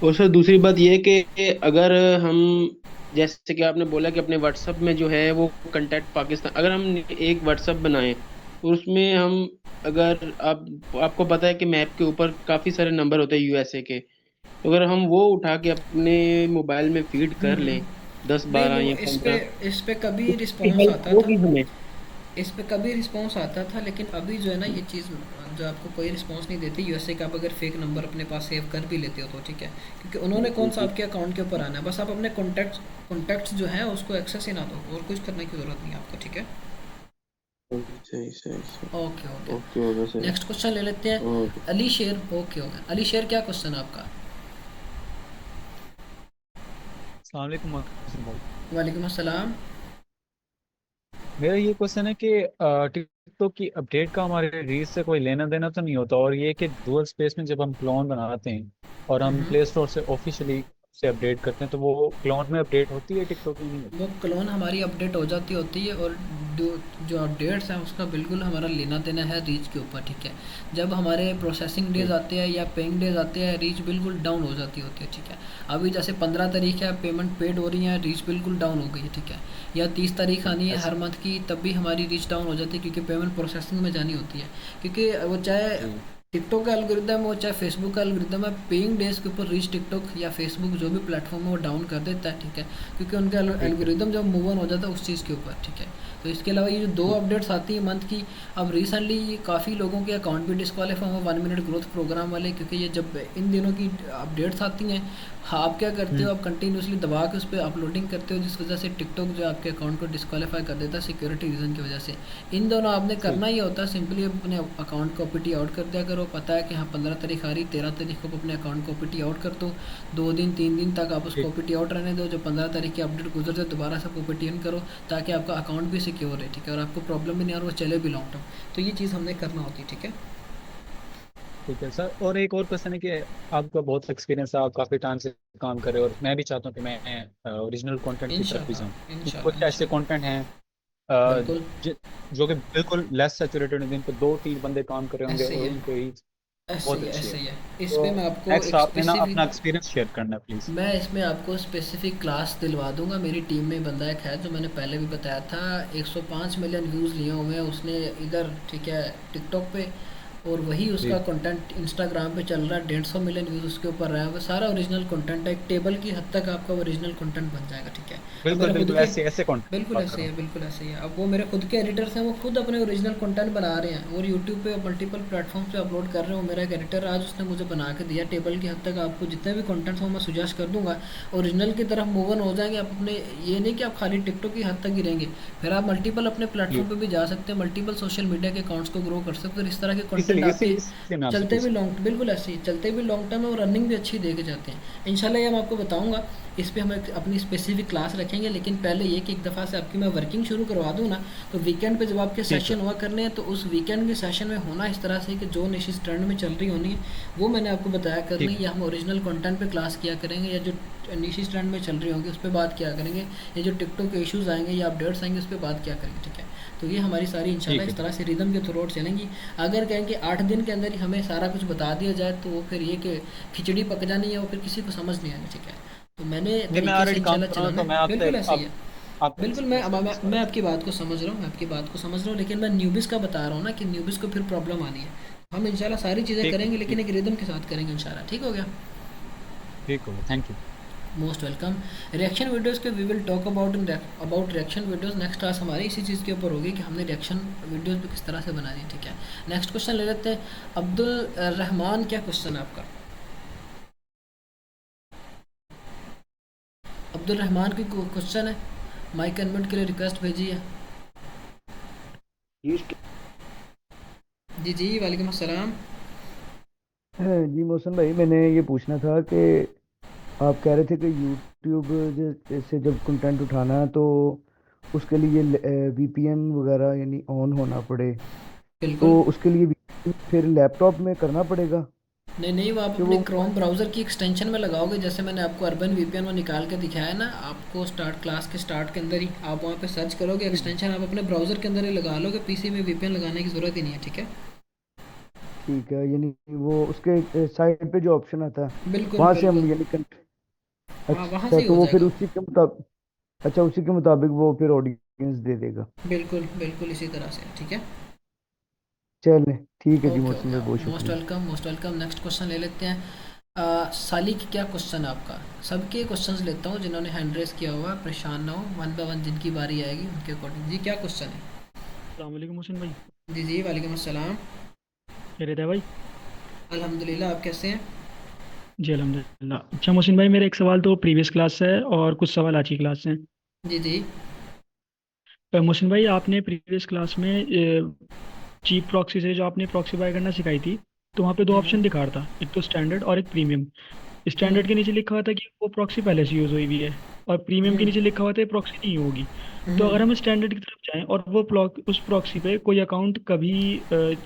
और सर दूसरी बात ये है कि अगर हम, जैसे कि आपने बोला कि अपने व्हाट्सएप में जो है वो कांटेक्ट पाकिस्तान, अगर हम एक व्हाट्सएप बनाएं और उसमें हम, अगर आपको पता है कि मैप के ऊपर काफी सारे नंबर होते हैं यूएसए के, तो अगर हम वो उठा के अपने मोबाइल में फीड कर लें, 10 नहीं, 12 वो या 15, इस पे कभी उसकी रिस्पॉन्स हेल्प आता था, होगी हमें? इस पे कभी रिस्पॉन्स आता था, लेकिन अभी जो है ना ये चीज़ जो आपको कोई रिस्पॉन्स नहीं देती यूएसए का, आप अगर फेक नंबर अपने पास सेव कर भी लेते हो तो, ठीक है। क्योंकि उन्होंने कौन जी सा जी। आपके अकाउंट के ऊपर आना है, बस आप अपने कॉन्टैक्ट्स जो है उसको एक्सेस ही ना दो, और कुछ करने की ज़रूरत नहीं है आपको, ठीक है। सही सही सही। Okay okay. ओके हो गया सर। नेक्स्ट क्वेश्चन ले लेते हैं। ओके। अली शेर, ओके हो गया। अली शेर, क्या क्वेश्चन है आपका? अस्सलाम वालेकुम मोहसिन भाई। वालेकुम अस्सलाम। मेरा ये क्वेश्चन है कि टिकटॉक की अपडेट का हमारे रीच से कोई लेना देना तो नहीं होता, और ये कि डुअल स्पेस में जब हम क्लोन बनाते हैं और हम हम्म। प्ले स्टोर से ऑफिशियली से अपडेट करते हैं, तो वो क्लोन में अपडेट होती है, टिकटॉक में नहीं होती? वो क्लोन हमारी अपडेट हो जाती होती है, और जो अपडेट्स हैं उसका बिल्कुल हमारा लेना देना है रीच के ऊपर, ठीक है। जब हमारे प्रोसेसिंग डेज आते हैं या पेइंग डेज आते हैं, रीच बिल्कुल डाउन हो जाती होती है, ठीक है। अभी जैसे 15 तारीख है, पेमेंट पेड हो रही है, रीच बिल्कुल डाउन हो गई है, ठीक है। या 30 तारीख आनी है हर ऐसा। मंथ की, तब भी हमारी रीच डाउन हो जाती है क्योंकि पेमेंट प्रोसेसिंग में जानी होती है। क्योंकि वो चाहे जी टिकटॉक का एल्गोरिदम हो चाहे फेसबुक का एल्गोरिदम है, पेइंग डेज के ऊपर रीच टिकटॉक या फेसबुक जो भी प्लेटफॉर्म है वो डाउन कर देता है, ठीक है। क्योंकि उनका ठीक है। एल्गोरिदम जब मूव ऑन हो जाता है उस चीज़ के ऊपर, ठीक है। तो इसके अलावा ये जो 2 अपडेट्स आती हैं मंथ की, अब रिसेंटली काफ़ी लोगों के अकाउंट भी डिस्क्वालीफाई हुआ 1 मिनट ग्रोथ प्रोग्राम वाले, क्योंकि ये जब इन दिनों की अपडेट्स आती हैं, हाँ, आप क्या करते हो, आप कंटिन्यूसली दबा के उस पर अपलोडिंग करते हो, जिस वजह से टिकटॉक जो है आपके अकाउंट को डिस्क्वालीफाई कर देता है सिक्योरिटी रीज़न की वजह से। इन दोनों आपने करना ही होता है, सिंपली अपने अकाउंट को ओपीटी आउट कर दिया करो। पता है कि हाँ 15 तारीख आ रही, 13 तारीख को अपने अकाउंट को ओपीटी आउट कर दो, 2 दिन 3 दिन तक आप उसको ठीक। ओपीटी आउट रहने दो। जो 15 तारीख की अपडेट गुजर जाए दोबारा से ओपीटी इन करो, ताकि आपका अकाउंट भी सिक्योर है, ठीक है, और आपको प्रॉब्लम भी नहीं, और वो चले भी लॉन्ग टर्म। तो ये चीज़ हमने करना होती है, ठीक है। ठीक है सर, और एक और क्वेश्चन है कि आपका बहुत एक्सपीरियंस है, आप काफ़ी टाइम से काम कर रहे हो, और मैं भी चाहता हूँ कि मैं ओरिजिनल कंटेंट की तरफ भी जाऊँ। इंशाल्लाह कुछ इंशाल्लाह ऐसे इंशाल्लाह। कंटेंट हैं अ, बिल्कुल। जो कि बिल्कुल लेस सैचुरेटेड हैं, जिन पर 2-3 बंदे काम कर रहे होंगे ऐसे ही और है, उनकी रीच ऐसे बहुत ही है, अच्छी है। ऐसे ही है। इस तो पे मैं आपको नेक्स्ट एक आपने ना स्पेसिफिक, अपना एक्सपीरियंस शेयर करना प्लीज़। मैं इसमें आपको स्पेसिफिक क्लास दिलवा दूंगा। मेरी टीम में बंदा एक है जो मैंने पहले भी बताया था, 105 मिलियन व्यूज़ लिए हुए हैं उसने इधर, ठीक है, टिकटॉक पे, और वही उसका जी कंटेंट इंस्टाग्राम पे चल रहा है, 150 मिलियन व्यूज़ उसके ऊपर रहा है। वो सारा ओरिजिनल कंटेंट है, एक टेबल की हद तक आपका ओरिजिनल कंटेंट बन जाएगा, ठीक है। अब बिल्कुल मेरे खुद बिल्कुल, के, ऐसे ऐसे कंटेंट बिल्कुल बात कर ऐसे ही रहा है, हूँ। बिल्कुल ऐसे ही है। अब वो मेरे खुद के एडिटर्स हैं, वो खुद अपने ओरिजिनल कंटेंट बना रहे हैं और यूट्यूब पे मल्टीपल प्लेटफॉर्म पे अपलोड कर रहे हो। मेरा एक एडिटर आज उसने मुझे बना के दिया, टेबल की हद तक आपको जितने भी कंटेंट्स हो मैं सुजेस्ट कर दूंगा, ओरिजिनल की तरफ मूव ऑन हो जाएंगे आप अपने। ये नहीं कि आप खाली टिकटॉक की हद तक ही रहेंगे, फिर आप मल्टीपल अपने जी प्लेटफॉर्म पे भी जा सकते हैं, मल्टीपल सोशल मीडिया के अकाउंट्स को ग्रो कर सकते हैं, और इस तरह के कंटेंट इसलिए आपके इसलिए मैं आपसे चलते भी पूछ लॉन्ग, बिल्कुल ऐसे ही चलते भी लॉन्ग टर्म है, और रनिंग भी अच्छी दे के जाते हैं। इंशाल्लाह ये मैं आपको बताऊंगा, इस पे हम अपनी स्पेसिफिक क्लास रखेंगे। लेकिन पहले ये कि एक दफ़ा से आपकी मैं वर्किंग शुरू करवा दूँ ना, तो वीकेंड पे जब आपके ठीक है। सेशन हुआ करने हैं, तो उस वीकेंड के सेशन में होना इस तरह से कि जो निशिस ट्रेंड में चल रही होनी है वो मैंने आपको बताया करनी ठीक है, या हम ओरिजिनल कंटेंट पे क्लास किया करेंगे, या जो निशी स्टैंड में चल रही होंगी उस पर बात किया करेंगे, ये जो टिकटॉक के इश्यूज़ आएंगे या अपडेट्स आएंगे उस पर बात किया करेंगे, ठीक है। तो ये हमारी सारी इंशाल्लाह ठीक इस है। तरह से रिदम के थ्रू चलेंगी। अगर कहें कि 8 दिन के अंदर ही हमें सारा कुछ बता दिया जाए तो वो फिर ये कि खिचड़ी पक जानी है, वो फिर किसी को समझ नहीं आनी, ठीक है। तो मैंने नहीं, मैं तरीके से ऑलरेडी काम इंशाल्लाह कर रहा हूँ, चलाना तो मैं है, आपसे बिल्कुल ऐसे ही आप है। आपको बिल्कुल, मैं आपकी बात को समझ रहा हूँ, मैं आपकी बात को समझ रहा हूँ, लेकिन मैं न्यूबिस का बता रहा हूँ ना कि न्यूबिस को फिर प्रॉब्लम आनी है। हम इंशाल्लाह सारी चीज़ें ठीक करेंगे, ठीक लेकिन एक रिदम के साथ करेंगे इंशाल्लाह, ठीक हो गया। ठीक होगा, thank you. Most welcome. Reaction videos के we will talk about about reaction videos. Next class हमारी इसी चीज़ के ऊपर होगी कि हमने रिएक्शन वीडियोस भी किस तरह से बनानी है, ठीक है। नेक्स्ट क्वेश्चन ले लेते हैं। अब्दुल रहमान, क्या क्वेश्चन है आपका? अब्दुल रहमान की क्वेश्चन है, माइक अनम्यूट के लिए रिक्वेस्ट भेजी है। जी जी, वालेकुम अस्सलाम। जी मोहसिन भाई, मैंने ये पूछना था कि आप कह रहे थे कि यूट्यूब से जब कंटेंट उठाना है तो उसके लिए वीपीएन वगैरह यानी ऑन होना पड़े, बिल्कुल। तो उसके लिए VPN फिर लैपटॉप में करना पड़ेगा नहीं नहीं, वो आप कि अपने वो क्रोम ब्राउज़र की एक्सटेंशन में लगाओगे, जैसे मैंने आपको अर्बन वीपीएन में निकाल के दिखाया है ना, आपको स्टार्ट क्लास के स्टार्ट के अंदर ही आप वहाँ पे सर्च करोगे एक्सटेंशन, आप अपने ब्राउज़र के अंदर ही लगा लोगे, पीसी में वीपीएन लगाने की ज़रूरत ही नहीं है, ठीक है। ठीक है, यानी वो उसके साइड पे जो ऑप्शन आता है बिल्कुल वहाँ से हम बिल्कुल। यानी हाँ, वहाँ से अच्छा, ही तो हो वो फिर जाएगा। उसी के मुताबिक, अच्छा उसी के मुताबिक वो फिर ऑडियंस दे देगा। बिल्कुल बिल्कुल, इसी तरह से, ठीक है। चलें, ठीक है जी ओके हो मोहसिन गया। भाई, बहुत मोस्ट शुक्रिया। Welcome, most welcome. Next question ले लेते हैं। सालिक, क्या क्वेश्चन है आपका? सबके क्वेश्चंस लेता हूँ जिन्होंने हैंड रेस किया हुआ है, परेशान ना हो, वन बाय वन जिनकी बारी आएगी उनके अकॉर्डिंग। जी, क्या क्वेश्चन है? अस्सलाम वालेकुम मोहसिन भाई। जी जी, वालेकुम अस्सलाम। खैरियत है भाई? अल्हम्दुलिल्लाह, आप कैसे हैं? जी अल्हम्दुलिल्लाह। अच्छा मोहसिन भाई, मेरा एक सवाल तो प्रीवियस क्लास से है और कुछ सवाल आज की क्लास से हैं। जी जी। मोहसिन भाई, आपने प्रीवियस क्लास में चीप प्रॉक्सी से जो आपने प्रॉक्सी बाय करना सिखाई थी, तो वहाँ पे दो हम्म ऑप्शन दिखा रहा था, एक तो स्टैंडर्ड और एक प्रीमियम। हम्म स्टैंडर्ड के नीचे लिखा हुआ था कि वो प्रॉक्सी पहले से यूज़ हुई हुई है, और प्रीमियम के हम्म नीचे लिखा हुआ था प्रॉक्सी नहीं होगी। तो हम्म अगर हम स्टैंडर्ड की तरफ जाएं और वो उस प्रॉक्सी पे कोई अकाउंट कभी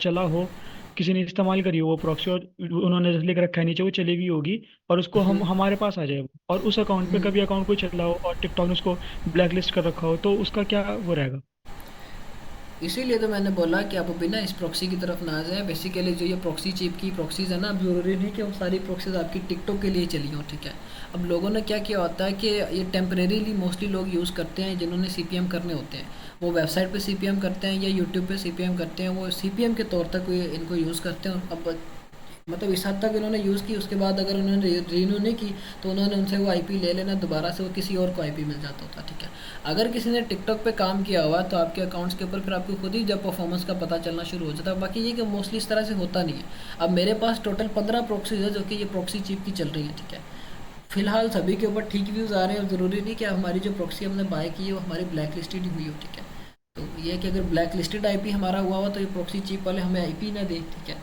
चला हो, किसी ने इस्तेमाल करी हो वो प्रॉक्सी, और उन्होंने जैसे लिख रखा है नीचे वो चली हुई होगी, और उसको हम हम्म हमारे पास आ जाए वो, और उस अकाउंट पे हम्म। कभी अकाउंट कोई चला हो और टिकटॉक ने उसको ब्लैक लिस्ट कर रखा हो, तो उसका क्या वो रहेगा? इसीलिए तो मैंने बोला कि आप बिना इस प्रॉक्सी की तरफ ना जाएं। बेसिकली जो ये प्रॉक्सी चिप की प्रॉक्सीज़ है ना, अब ज़रूरी नहीं कि वो सारी प्रॉक्सीज़ आपकी टिकटॉक के लिए चली हों, ठीक है। अब लोगों ने क्या किया होता है कि ये टेम्परेरीली मोस्टली लोग यूज़ करते हैं, जिन्होंने सीपीएम करने होते हैं वो वेबसाइट पे सीपीएम करते हैं या यूट्यूब पे सीपीएम करते हैं, वो सीपीएम के तौर तक ये इनको यूज़ करते हैं। अब मतलब इस हद तक इन्होंने यूज़ की, उसके बाद अगर उन्होंने रीन्यू नहीं की तो उन्होंने उनसे वो आईपी ले लेना दोबारा से, वो किसी और को आईपी मिल जाता होता, ठीक है। अगर किसी ने टिकटॉक पे काम किया हुआ तो आपके अकाउंट्स के ऊपर फिर आपको खुद ही जब परफॉर्मेंस का पता चलना शुरू हो जाता है। बाकी ये कि मोस्टली इस तरह से होता नहीं है। अब मेरे पास टोटल 15 प्रॉक्सीज है जो कि ये प्रॉक्सी चिप की चल रही है, ठीक है। फिलहाल सभी के ऊपर ठीक व्यूज़ आ रहे हैं, और ज़रूरी नहीं कि हमारी जो प्रॉक्सी हमने बाय की है वो हमारी ब्लैक लिस्टेड ही हुई हो, ठीक है। तो ये है कि अगर ब्लैक लिस्टेड आईपी हमारा हुआ तो ये प्रॉक्सी चिप वाले हमें आईपी ना दे, ठीक है।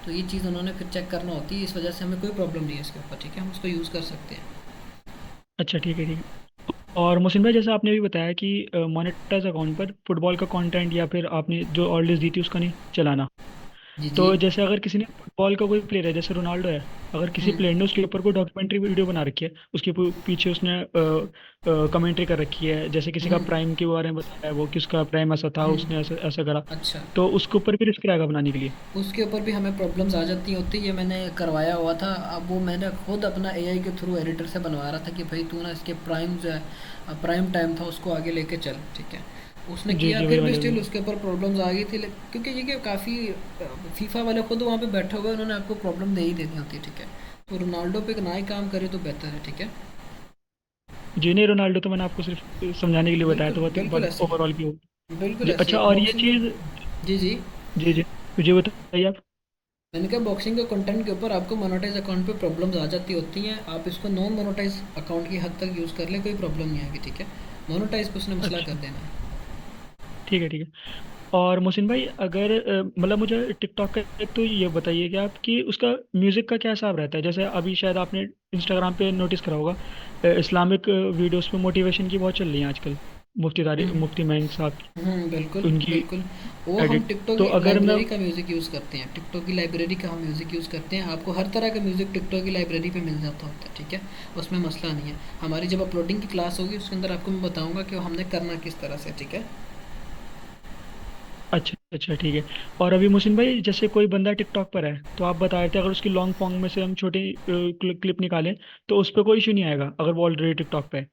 तो ये चीज़ उन्होंने फिर चेक करना होती है, इस वजह से हमें कोई प्रॉब्लम नहीं है इसके ऊपर, ठीक है। हम उसको यूज़ कर सकते हैं। अच्छा ठीक है, ठीक है। और मोहसिन भाई, जैसे आपने भी बताया कि मोनेटाइज अकाउंट पर फुटबॉल का कंटेंट या फिर आपने जो ऑर्डर्स दी थी उसका नहीं चलाना। जी जी। तो जैसे अगर किसी ने फुटबॉल का कोई प्लेयर है, जैसे रोनाल्डो है, अगर किसी हम्म प्लेयर ने उसके ऊपर कोई डॉक्यूमेंट्री वीडियो बना रखी है, उसके पीछे उसने कमेंट्री कर रखी है, जैसे किसी का हम्म प्राइम के बारे में बताया है, वो किसका प्राइम ऐसा था, हम्म। उसने ऐसा ऐसा करा, अच्छा, तो उसके ऊपर भी रिस्क रहेगा बनाने के लिए? उसके ऊपर भी हमें प्रॉब्लम्स आ जाती होती है। ये मैंने करवाया हुआ था। अब वो मैंने खुद अपना एआई के थ्रू एडिटर से बनवा रहा था कि भाई तू ना इसके प्राइम जो है प्राइम टाइम था उसको आगे लेके चल, ठीक है। उसने जी किया, जी, वही फिर भी वाले स्टिल वाले। उसके ऊपर प्रॉब्लम्स आ गई थी, क्योंकि ये कि काफ़ी फीफा वाले खुद वहाँ पे बैठे हुए हैं, उन्होंने आपको प्रॉब्लम दे ही देनी होती है, ठीक है। तो रोनाल्डो पे ना ही काम करे तो बेहतर है, ठीक है। जी नहीं, रोनाल्डो तो मैंने आपको सिर्फ समझाने के लिए बताया, बिल्कुल तो बिल्कुल बहुत ऐसे ही ओवरऑल की हो। है, बिल्कुल जी ऐसे अच्छा, ही और ये बॉक्सिंग चीज़, का। जी जी। जी जी, मुझे बताइए आप। मैंने कहा बॉक्सिंग के कंटेंट के ऊपर आपको मोनेटाइज अकाउंट पे प्रॉब्लम्स आ जाती होती हैं, आप इसको नॉन मोनेटाइज अकाउंट की हद तक यूज़ कर लें, कोई प्रॉब्लम नहीं आएगी, ठीक है। मोनेटाइज पे उसने मसला कर अच्छा देना है। ठीक है, ठीक है। और मोहसिन भाई, अगर मतलब मुझे टिकटॉक का एक तो ये बताइए कि आप कि उसका म्यूज़िक का क्या हिसाब रहता है? जैसे अभी शायद आपने इंस्टाग्राम पे नोटिस करा होगा, इस्लामिक वीडियोस पे मोटिवेशन की बहुत चल रही है आजकल। मुफ्ती महंग साहब बिल्कुल, की, उनकी बिल्कुल। वो हम एडिट। टिकटॉक तो की अगर मैं लाइब्रेरी का म्यूज़िक यूज़ करते हैं, टिकटॉक की लाइब्रेरी का हम म्यूज़िक यूज़ करते हैं, आपको हर तरह का म्यूज़िक टिकटॉक की लाइब्रेरी पे मिल जाता होता है, ठीक है? उसमें मसला नहीं है। हमारी जब अपलोडिंग की क्लास होगी उसके अंदर आपको मैं बताऊँगा कि हमने करना किस तरह से, ठीक है? अच्छा अच्छा ठीक है। और अभी मोहसिन भाई, जैसे कोई बंदा टिकटॉक पर है तो आप बता रहे थे, अगर उसकी लॉन्ग फॉर्म में से हम छोटी क्लिप निकालें तो उस पर कोई इशू नहीं आएगा अगर वो ऑलरेडी टिकटॉक पे है?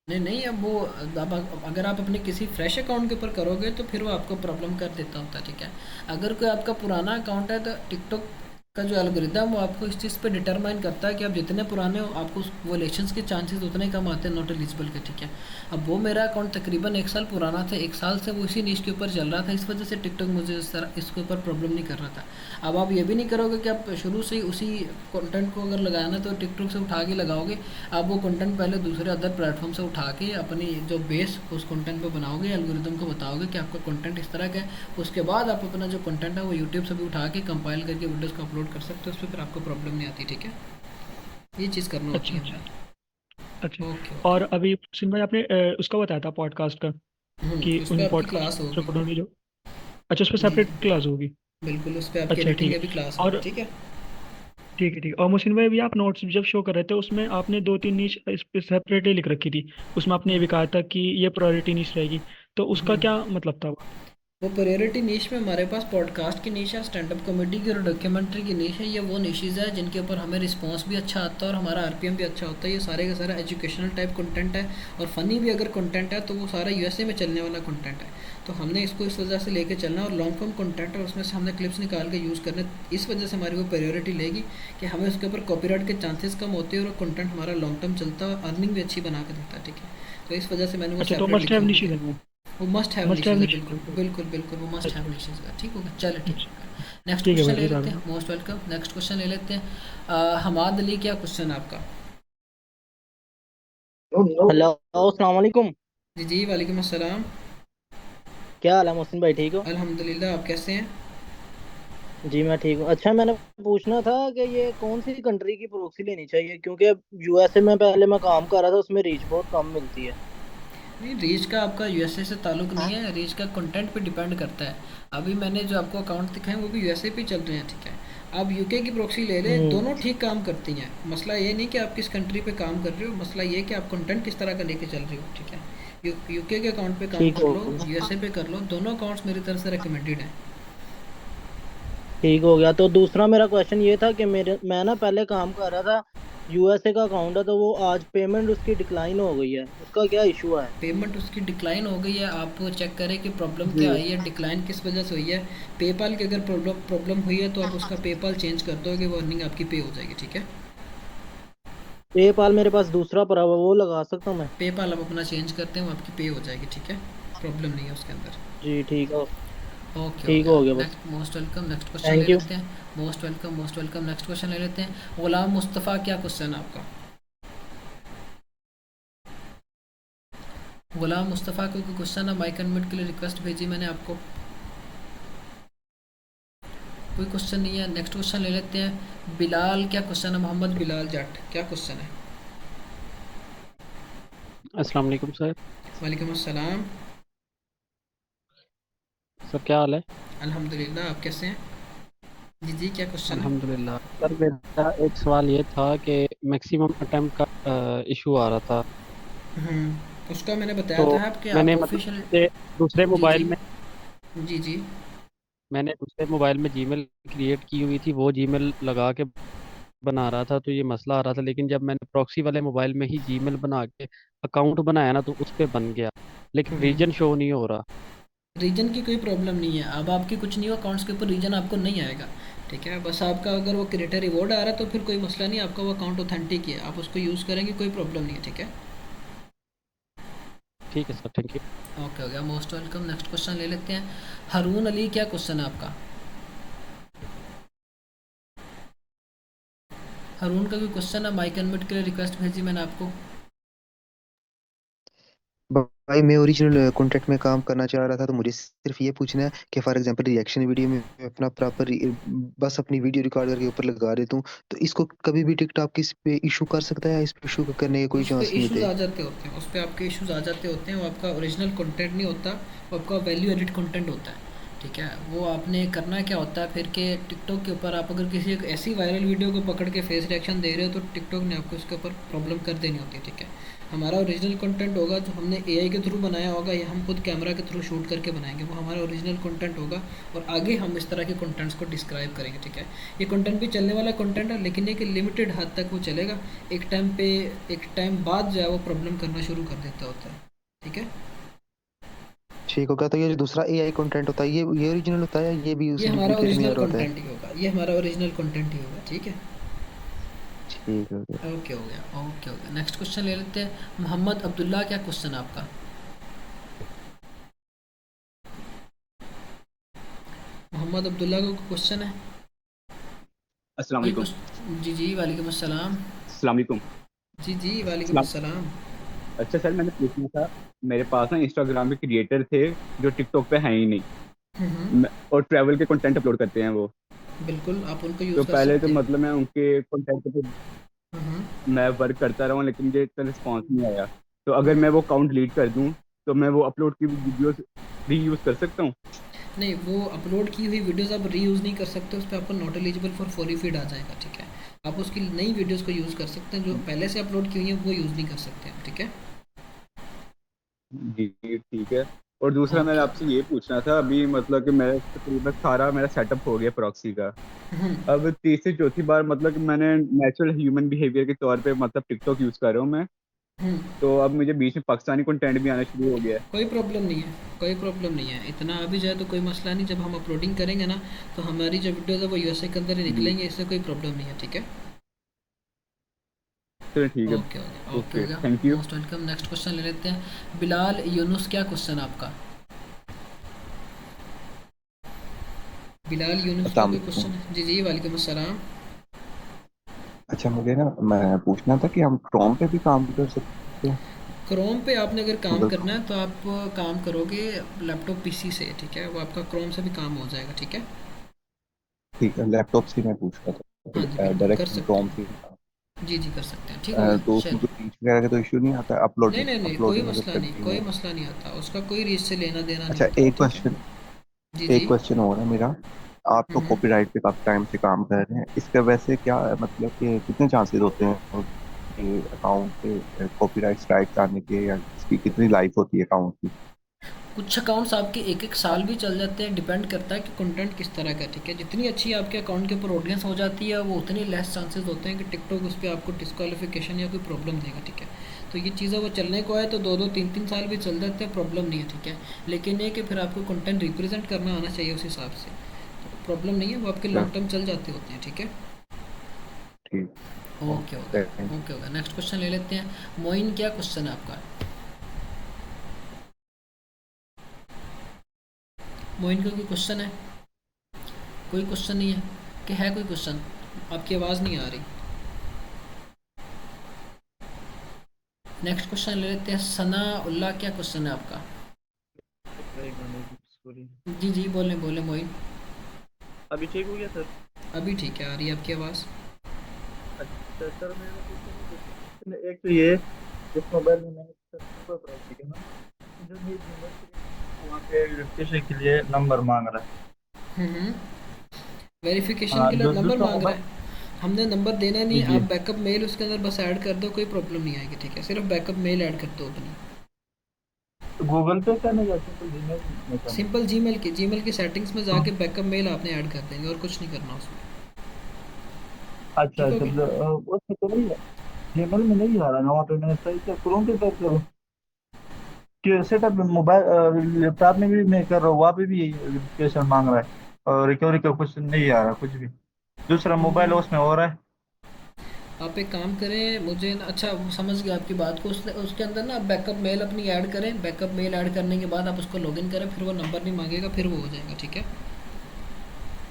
नहीं, नहीं, अब वो अब अगर आप अपने किसी फ्रेश अकाउंट के ऊपर करोगे तो फिर वो आपको प्रॉब्लम कर देता होता है, ठीक है? अगर कोई आपका पुराना अकाउंट है तो टिकटॉक का जो एल्गोरिदम वो आपको इस चीज़ पे डिटरमाइन करता है कि आप जितने पुराने हो आपको वो रिलेशंस के चांसेस उतने कम आते हैं नॉट एलिजिबल के, ठीक है? अब वो मेरा अकाउंट तकरीबन 1 साल पुराना था, 1 साल से वो इसी नीश के ऊपर चल रहा था, इस वजह से टिकटॉक मुझे इस तरह इसके ऊपर प्रॉब्लम नहीं कर रहा था। अब आप ये भी नहीं करोगे कि आप शुरू से ही उसी कंटेंट को अगर लगाना तो टिकटॉक से उठा के लगाओगे, आप वो कंटेंट पहले दूसरे अदर प्लेटफॉर्म से उठा के अपनी जो बेस उस कंटेंट पे बनाओगे, एल्गोरिदम को बताओगे कि आपका कंटेंट इस तरह का है, उसके बाद आप अपना जो कंटेंट है वो यूट्यूब से भी उठा के कंपाइल करके वीडियोस को अपलोड कर सकते हो, उस पर फिर आपको प्रॉब्लम नहीं आती, ठीक है? ये चीज़ करना होती अच्छा है अच्छा हमें। अच्छा। ओके, और ओके। अभी मोहसिन भाई, आपने उसका बताया था पॉडकास्ट का, कि उस पर उन आपकी क्लास पॉडकास्ट होगी। रिकॉर्ड होगी जो। अच्छा, उस पर जी, सेपरेट जी। क्लास होगी? बिल्कुल, उस पर आपकी अच्छा एडिटिंग ठीक की भी है। क्लास होगी, और ठीक है? ठीक है ठीक है। और मोहसिन भाई, अभी आप नोट्स जब शो कर रहे थे उसमें आपने दो तीन नीश इस पे सेपरेटली लिख रखी थी। उसमें आपने ये भी कहा था कि ये प्रायोरिटी नीश रहेगी, तो उसका हम्म क्या मतलब था वो? वो प्रायोरिटी नीश में हमारे पास पॉडकास्ट की नीश है, स्टैंड अप कॉमेडी की और डॉक्यूमेंट्री की नीश है। ये वो निशेज़ है जिनके ऊपर हमें रिस्पांस भी अच्छा आता है और हमारा आरपीएम भी अच्छा होता है। ये सारे का सारा एजुकेशनल टाइप कंटेंट है और फ़नी भी अगर कंटेंट है तो वो सारा यूएसए में चलने वाला कंटेंट है। तो हमने इसको इस वजह से लेके चलना और लॉन्ग फॉर्म कंटेंट है, उसमें से हमने क्लिप्स निकाल के यूज़ करने, इस वजह से हमारी वो प्रायोरिटी लेगी कि हमें उसके ऊपर कॉपीराइट के चांसेस कम होते हैं और कंटेंट हमारा लॉन्ग टर्म चलता है और अर्निंग भी अच्छी बना के देता है, ठीक है? तो इस वजह से मैंने वो अच्छा, तो सेपरेट मस्ट लिखी हैव हुई निशेज है। है वो? वो must have must have niches है, निशेज बिल्कुल, है। बिल्कुल, बिल्कुल, वो मस्ट अच्छा हैव अच्छा निशेज़ है। ठीक होगा, चलो ठीक अच्छा। है। नेक्स्ट ठीक है क्वेश्चन भाई, ले जज़ाक लेते हैं, अल्लाह। Most welcome. नेक्स्ट क्वेश्चन ले लेते हैं। हमाद अली, क्या क्वेश्चन है आपका? हेलो, अस्सलाम वालेकुम। जी, जी, वालेकुम अस्सलाम। क्या हाल है मोहसिन भाई, ठीक हो? अल्हम्दुलिल्लाह, आप कैसे हैं? जी मैं ठीक हूँ। अच्छा, मैंने पूछना था कि ये कौन सी कंट्री की प्रॉक्सी लेनी चाहिए, क्योंकि यूएसए में पहले मैं काम कर रहा था, उसमें रीच बहुत कम मिलती है। नहीं, रीच का आपका यूएसए से ताल्लुक नहीं है, रीच का कंटेंट पे डिपेंड करता है। अभी मैंने जो आपको अकाउंट दिखाए वो भी यूएसए पे चल रहे हैं, ठीक है? आप यूके की प्रॉक्सी ले लें, हम्म। दोनों ठीक काम करती हैं। मसला ये नहीं कि आप किस कंट्री पे काम कर रहे हो, मसला ये कि आप कंटेंट किस तरह का लेके चल रहे हो, ठीक है? यूके के अकाउंट पे काम ठीक कर हो लो, यूएसए पे कर लो, दोनों अकाउंट्स मेरी तरफ से रिकमेंडेड हैं। ठीक हो गया। तो दूसरा मेरा क्वेश्चन ये था कि मैं ना पहले काम कर रहा था, यूएसए का अकाउंट है, तो वो आज पेमेंट उसकी डिक्लाइन हो गई है, उसका क्या इशू है? पेमेंट उसकी डिक्लाइन हो गई है, आप चेक करें कि प्रॉब्लम जी। क्या आई है, डिक्लाइन किस वजह से हुई है। पेपाल की अगर प्रॉब्लम प्रॉब्लम हुई है तो आप उसका पेपाल चेंज कर दोगे, वो अर्निंग आपकी पे हो जाएगी, ठीक है? पेपाल मेरे पास दूसरा पड़ा हुआ, वो लगा सकता हूँ मैं? पेपाल आप अपना चेंज करते हैं वो आपकी पे हो जाएगी, ठीक है? प्रॉब्लम नहीं है उसके अंदर। जी ठीक है। ओके, हो ठीक गया। हो गया बस। Next, most welcome. Next question ले थैंक यू। लेते हैं। Most welcome, most welcome. Next question ले लेते हैं। गुलाम मुस्तफ़ा, क्या क्वेश्चन है आपका? गुलाम मुस्तफ़ा को कोई क्वेश्चन है? माइक अनम्यूट के लिए रिक्वेस्ट भेजी मैंने आपको। कोई क्वेश्चन नहीं है। नेक्स्ट क्वेश्चन ले लेते हैं। बिलाल, क्या क्वेश्चन है? मोहम्मद बिलाल जट, क्या क्वेश्चन है? अस्सलाम वालेकुम सर। वालेकुम अस्सलाम। सर क्या हाल है? अल्हम्दुलिल्लाह, आप कैसे हैं? जी, जी, क्या क्वेश्चन है? अल्हम्दुलिल्लाह सर, मेरा एक सवाल ये था कि मैक्सिमम अटेम्प्ट का इशू आ रहा था। उसका मैंने बताया तो था आपके, आप मैंने मतलब ऑफिशियल। दूसरे जी, जी, मोबाइल में जी, जी। मैंने दूसरे मोबाइल में जीमेल क्रिएट की हुई थी, वो जीमेल लगा के बना रहा था तो ये मसला आ रहा था, लेकिन जब मैंने प्रॉक्सी वाले मोबाइल में ही जीमेल बना के अकाउंट बनाया ना तो उस पे बन गया, लेकिन रीजन शो नहीं हो रहा। रीजन की कोई प्रॉब्लम नहीं है। अब आपके कुछ न्यू अकाउंट्स के ऊपर रीजन आपको नहीं आएगा, ठीक है? बस आपका अगर वो क्रिएटर रिवॉर्ड आ रहा है तो फिर कोई मसला नहीं, आपका वो अकाउंट ऑथेंटिक है, आप उसको यूज़ करेंगे, कोई प्रॉब्लम नहीं है, ठीक है? ठीक है सर, थैंक यू। ओके, हो गया। Most welcome. नेक्स्ट क्वेश्चन ले लेते हैं। हारून अली, क्या क्वेश्चन है आपका? हारून का कोई क्वेश्चन है? माइक अनम्यूट के लिए रिक्वेस्ट भेजी मैंने आपको। भाई मैं ओरिजिनल कंटेंट में काम करना चाह रहा था, तो मुझे सिर्फ ये पूछना है कि फॉर एग्जांपल रिएक्शन वीडियो में मैं अपना प्रॉपर बस अपनी वीडियो रिकॉर्ड करके ऊपर लगा देता हूँ, तो इसको कभी भी टिकटॉक किस पे इशू कर सकता है या इस पे इशू करने के कोई उस पे चांस नहीं इश्यूज होते? आ जाते होते हैं, उस पे आपके इश्यूज आ जाते होते हैं। वो आपका ओरिजिनल कंटेंट नहीं होता, वो आपका वैल्यू एडिट कंटेंट होता है। ठीक है, वो आपने करना क्या होता है फिर कि टिकटॉक के ऊपर आप अगर किसी एक ऐसी वायरल वीडियो को पकड़ के फेस रिएक्शन दे रहे हो, तो टिकटॉक ने आपको इसके ऊपर प्रॉब्लम कर देनी होती है। ठीक है, हमारा ओरिजिनल कंटेंट होगा जो हमने एआई के थ्रू बनाया होगा या हम खुद कैमरा के थ्रू शूट करके बनाएंगे, वो हमारा ओरिजिनल कंटेंट होगा। और आगे हम इस तरह के कंटेंट्स को डिस्क्राइब करेंगे। ठीक है, ये कंटेंट भी चलने वाला कंटेंट है, लेकिन एक लिमिटेड हद तक वो चलेगा। एक टाइम पे, एक टाइम बाद जो है वो प्रॉब्लम करना शुरू कर देता होता है। ठीक है, ठीक होगा। तो ये जो दूसरा एआई कंटेंट होता है, ये ओरिजिनल होता है या ये भी ये उस हमारा डुप्लीकेट में आ ओरिजिनल रहा होता है? कंटेंट ही होगा, ये हमारा ओरिजिनल कंटेंट ही होगा। ठीक है, ठीक है। ओके हो गया, ओके हो गया। नेक्स्ट क्वेश्चन ले लेते हैं। मोहम्मद अब्दुल्ला, क्या क्वेश्चन है आपका? मोहम्मद अब्दुल्ला का क्वेश्चन है अस्सलाम कोई वालेकुम। जी जी, वालेकुम अस्सलाम। अस्सलाम वालेकुम। जी जी, वालेकुम अस्सलाम। अस्सलाम। अच्छा सर, मैंने पूछना था, मेरे पास ना इंस्टाग्राम के क्रिएटर थे जो टिकटॉक पे हैं ही नहीं। हम्म, और ट्रैवल के कंटेंट अपलोड करते हैं वो। बिल्कुल आप उनको तो यूज़ कर पहले तो सकते हैं। मतलब मैं उनके कंटेंट पे हम्म, मैं वर्क करता रहा हूँ, लेकिन मुझे इतना रिस्पॉन्स नहीं आया। तो अगर मैं वो अकाउंट डिलीट कर दूँ तो मैं वो अपलोड की वीडियोस रीयूज कर सकता हूँ? नहीं, वो अपलोड की हुई वीडियोस आप रीयूज़ नहीं कर सकते, उस पर आपको नॉट एलिजिबल फॉर फॉरी फीड आ जाएगा। ठीक है, आप उसकी नई वीडियोस को यूज़ कर सकते हैं, जो पहले से अपलोड की हुई हैं वो यूज़ नहीं कर सकते हैं। ठीक है, जी जी, ठीक है। और दूसरा मैंने ओके। आपसे ये पूछना था, अभी मतलब कि मैं तकरीबन सारा मेरा सेटअप हो गया प्रॉक्सी का। हम्म, अब तीसरी चौथी बार मतलब कि मैंने नेचुरल ह्यूमन बिहेवियर के तौर पे मतलब टिकटॉक यूज़ कर रहा हूँ मैं। हम्म, तो अब मुझे बीच में पाकिस्तानी कंटेंट भी आना शुरू हो गया है। कोई प्रॉब्लम नहीं है, कोई प्रॉब्लम नहीं है। इतना आ भी जाए तो कोई मसला नहीं। जब हम अपलोडिंग करेंगे ना, तो हमारी जो वीडियोस है वो यूएसए के अंदर ही जी, निकलेंगे, इससे कोई प्रॉब्लम नहीं है। ठीक है, चलो ठीक है। ओके हो गया, ओके हो ओके, गया। Thank you. Most welcome. Next question ले लेते हैं। बिलाल यूनुस, क्या क्वेश्चन है आपका? बिलाल यूनुस का अस्सलाम कोई वालेकुम। क्वेश्चन है? जी जी, वालेकुम अस्सलाम। अच्छा, मुझे ना मैं पूछना था कि हम क्रोम पे भी काम कर सकते हैं? क्रोम पे आपने अगर काम मतलब करना है तो आप काम करोगे लैपटॉप पीसी से। ठीक है, वो आपका क्रोम से भी काम हो जाएगा। ठीक है, ठीक है, लैपटॉप से मैं पूछ रहा था हाँ जी कि बिल्कुल कर डायरेक्ट सकते क्रोम हैं। से जी जी, कर सकते हैं। ठीक हो गया, तो उसमें चल। कोई रीच वगैरह का तो इशू नहीं आता नहीं अपलोडिंग नहीं नहीं, कोई अपलोडिंग अगर मसला नहीं, करनी कोई हो? मसला नहीं आता, उसका कोई रीच से लेना देना नहीं अच्छा, होता है। एक ठीक है, क्वेश्चन जी जी। एक क्वेश्चन और है मेरा। आप तो हम्म, कॉपीराइट पे काफी टाइम से काम कर रहे हैं, इसका वैसे क्या मतलब कि कितने चांसेस होते हैं कि अकाउंट पे कॉपीराइट स्ट्राइक आने के, या इसकी कितनी लाइफ होती है अकाउंट की? कुछ अकाउंट्स आपके एक एक साल भी चल जाते हैं, डिपेंड करता है कि कंटेंट किस तरह का है। ठीक है, जितनी अच्छी आपके अकाउंट के ऊपर ऑडियंस हो जाती है, वो उतनी लेस चांसेस होते हैं कि टिकटॉक उस पर आपको डिस्क्वालिफिकेशन या कोई प्रॉब्लम देगा। ठीक है, तो ये चीज़ें वो चलने को है तो दो दो तीन तीन साल भी चल जाते हैं, प्रॉब्लम नहीं है। ठीक है, लेकिन ये कि फिर आपको कंटेंट रिप्रेजेंट करना आना चाहिए उस हिसाब से, तो प्रॉब्लम नहीं है, वो आपके अच्छा, लॉन्ग टर्म चल जाते होते हैं। ठीक है, ठीक। ओके हो गया, थैंक ओके हो गया। नेक्स्ट क्वेश्चन ले लेते हैं। मोइन, क्या क्वेश्चन है आपका? मोइन का कोई क्वेश्चन है? कोई क्वेश्चन नहीं है कि है कोई क्वेश्चन? आपकी आवाज़ नहीं आ रही। नेक्स्ट क्वेश्चन ले लेते हैं। सना उल्लाह, क्या क्वेश्चन है आपका? सॉरी। जी जी, बोलें बोलें मोइन। अभी ठीक हो गया सर? अभी ठीक है, आ रही है आपकी आवाज़। अच्छा सर, मेरा क्वेश्चन एक तो ये, जिस मोबाइल में मैंने सुपर प्रॉपर्टी है ना, जो मेरी यूनिवर्सिटी वहाँ पे वेरिफिकेशन के लिए नंबर मांग रहा है। हम्म, वेरिफिकेशन हाँ, के लिए नंबर दूसरा मांग रहा मोबाइल। है। हमने नंबर देना नहीं, जी जी। आप बैकअप मेल उसके अंदर बस ऐड कर दो, कोई प्रॉब्लम नहीं आएगी। ठीक है, सिर्फ बैकअप मेल ऐड कर दो अपनी। तो गूगल पे करना या सिंपल जीमेल में करना? सिंपल जीमेल की सेटिंग्स में जाके बैकअप मेल आपने ऐड कर देंगे, और कुछ नहीं करना उसमें। अच्छा ठीक हो अच्छा, गया। उसमें तो नहीं है, जीमेल में नहीं आ रहा ना, वहाँ पे मैं सही से क्रोम पे सर्च करूँ कि सेटअप मोबाइल लैपटॉप में भी मैं कर रहा हूँ, वहाँ पे भी वेरिफिकेशन मांग रहा है, और रिकवरी का कुछ नहीं आ रहा कुछ भी। दूसरा मोबाइल है, हम्म, उसमें हो रहा है। आप एक काम करें, मुझे ना, अच्छा समझ गया आपकी बात को। उसके अंदर ना बैकअप मेल अपनी ऐड करें, बैकअप मेल ऐड करने के बाद आप उसको लॉगिन करें, फिर वो नंबर नहीं मांगेगा, फिर वो हो जाएगा। ठीक है,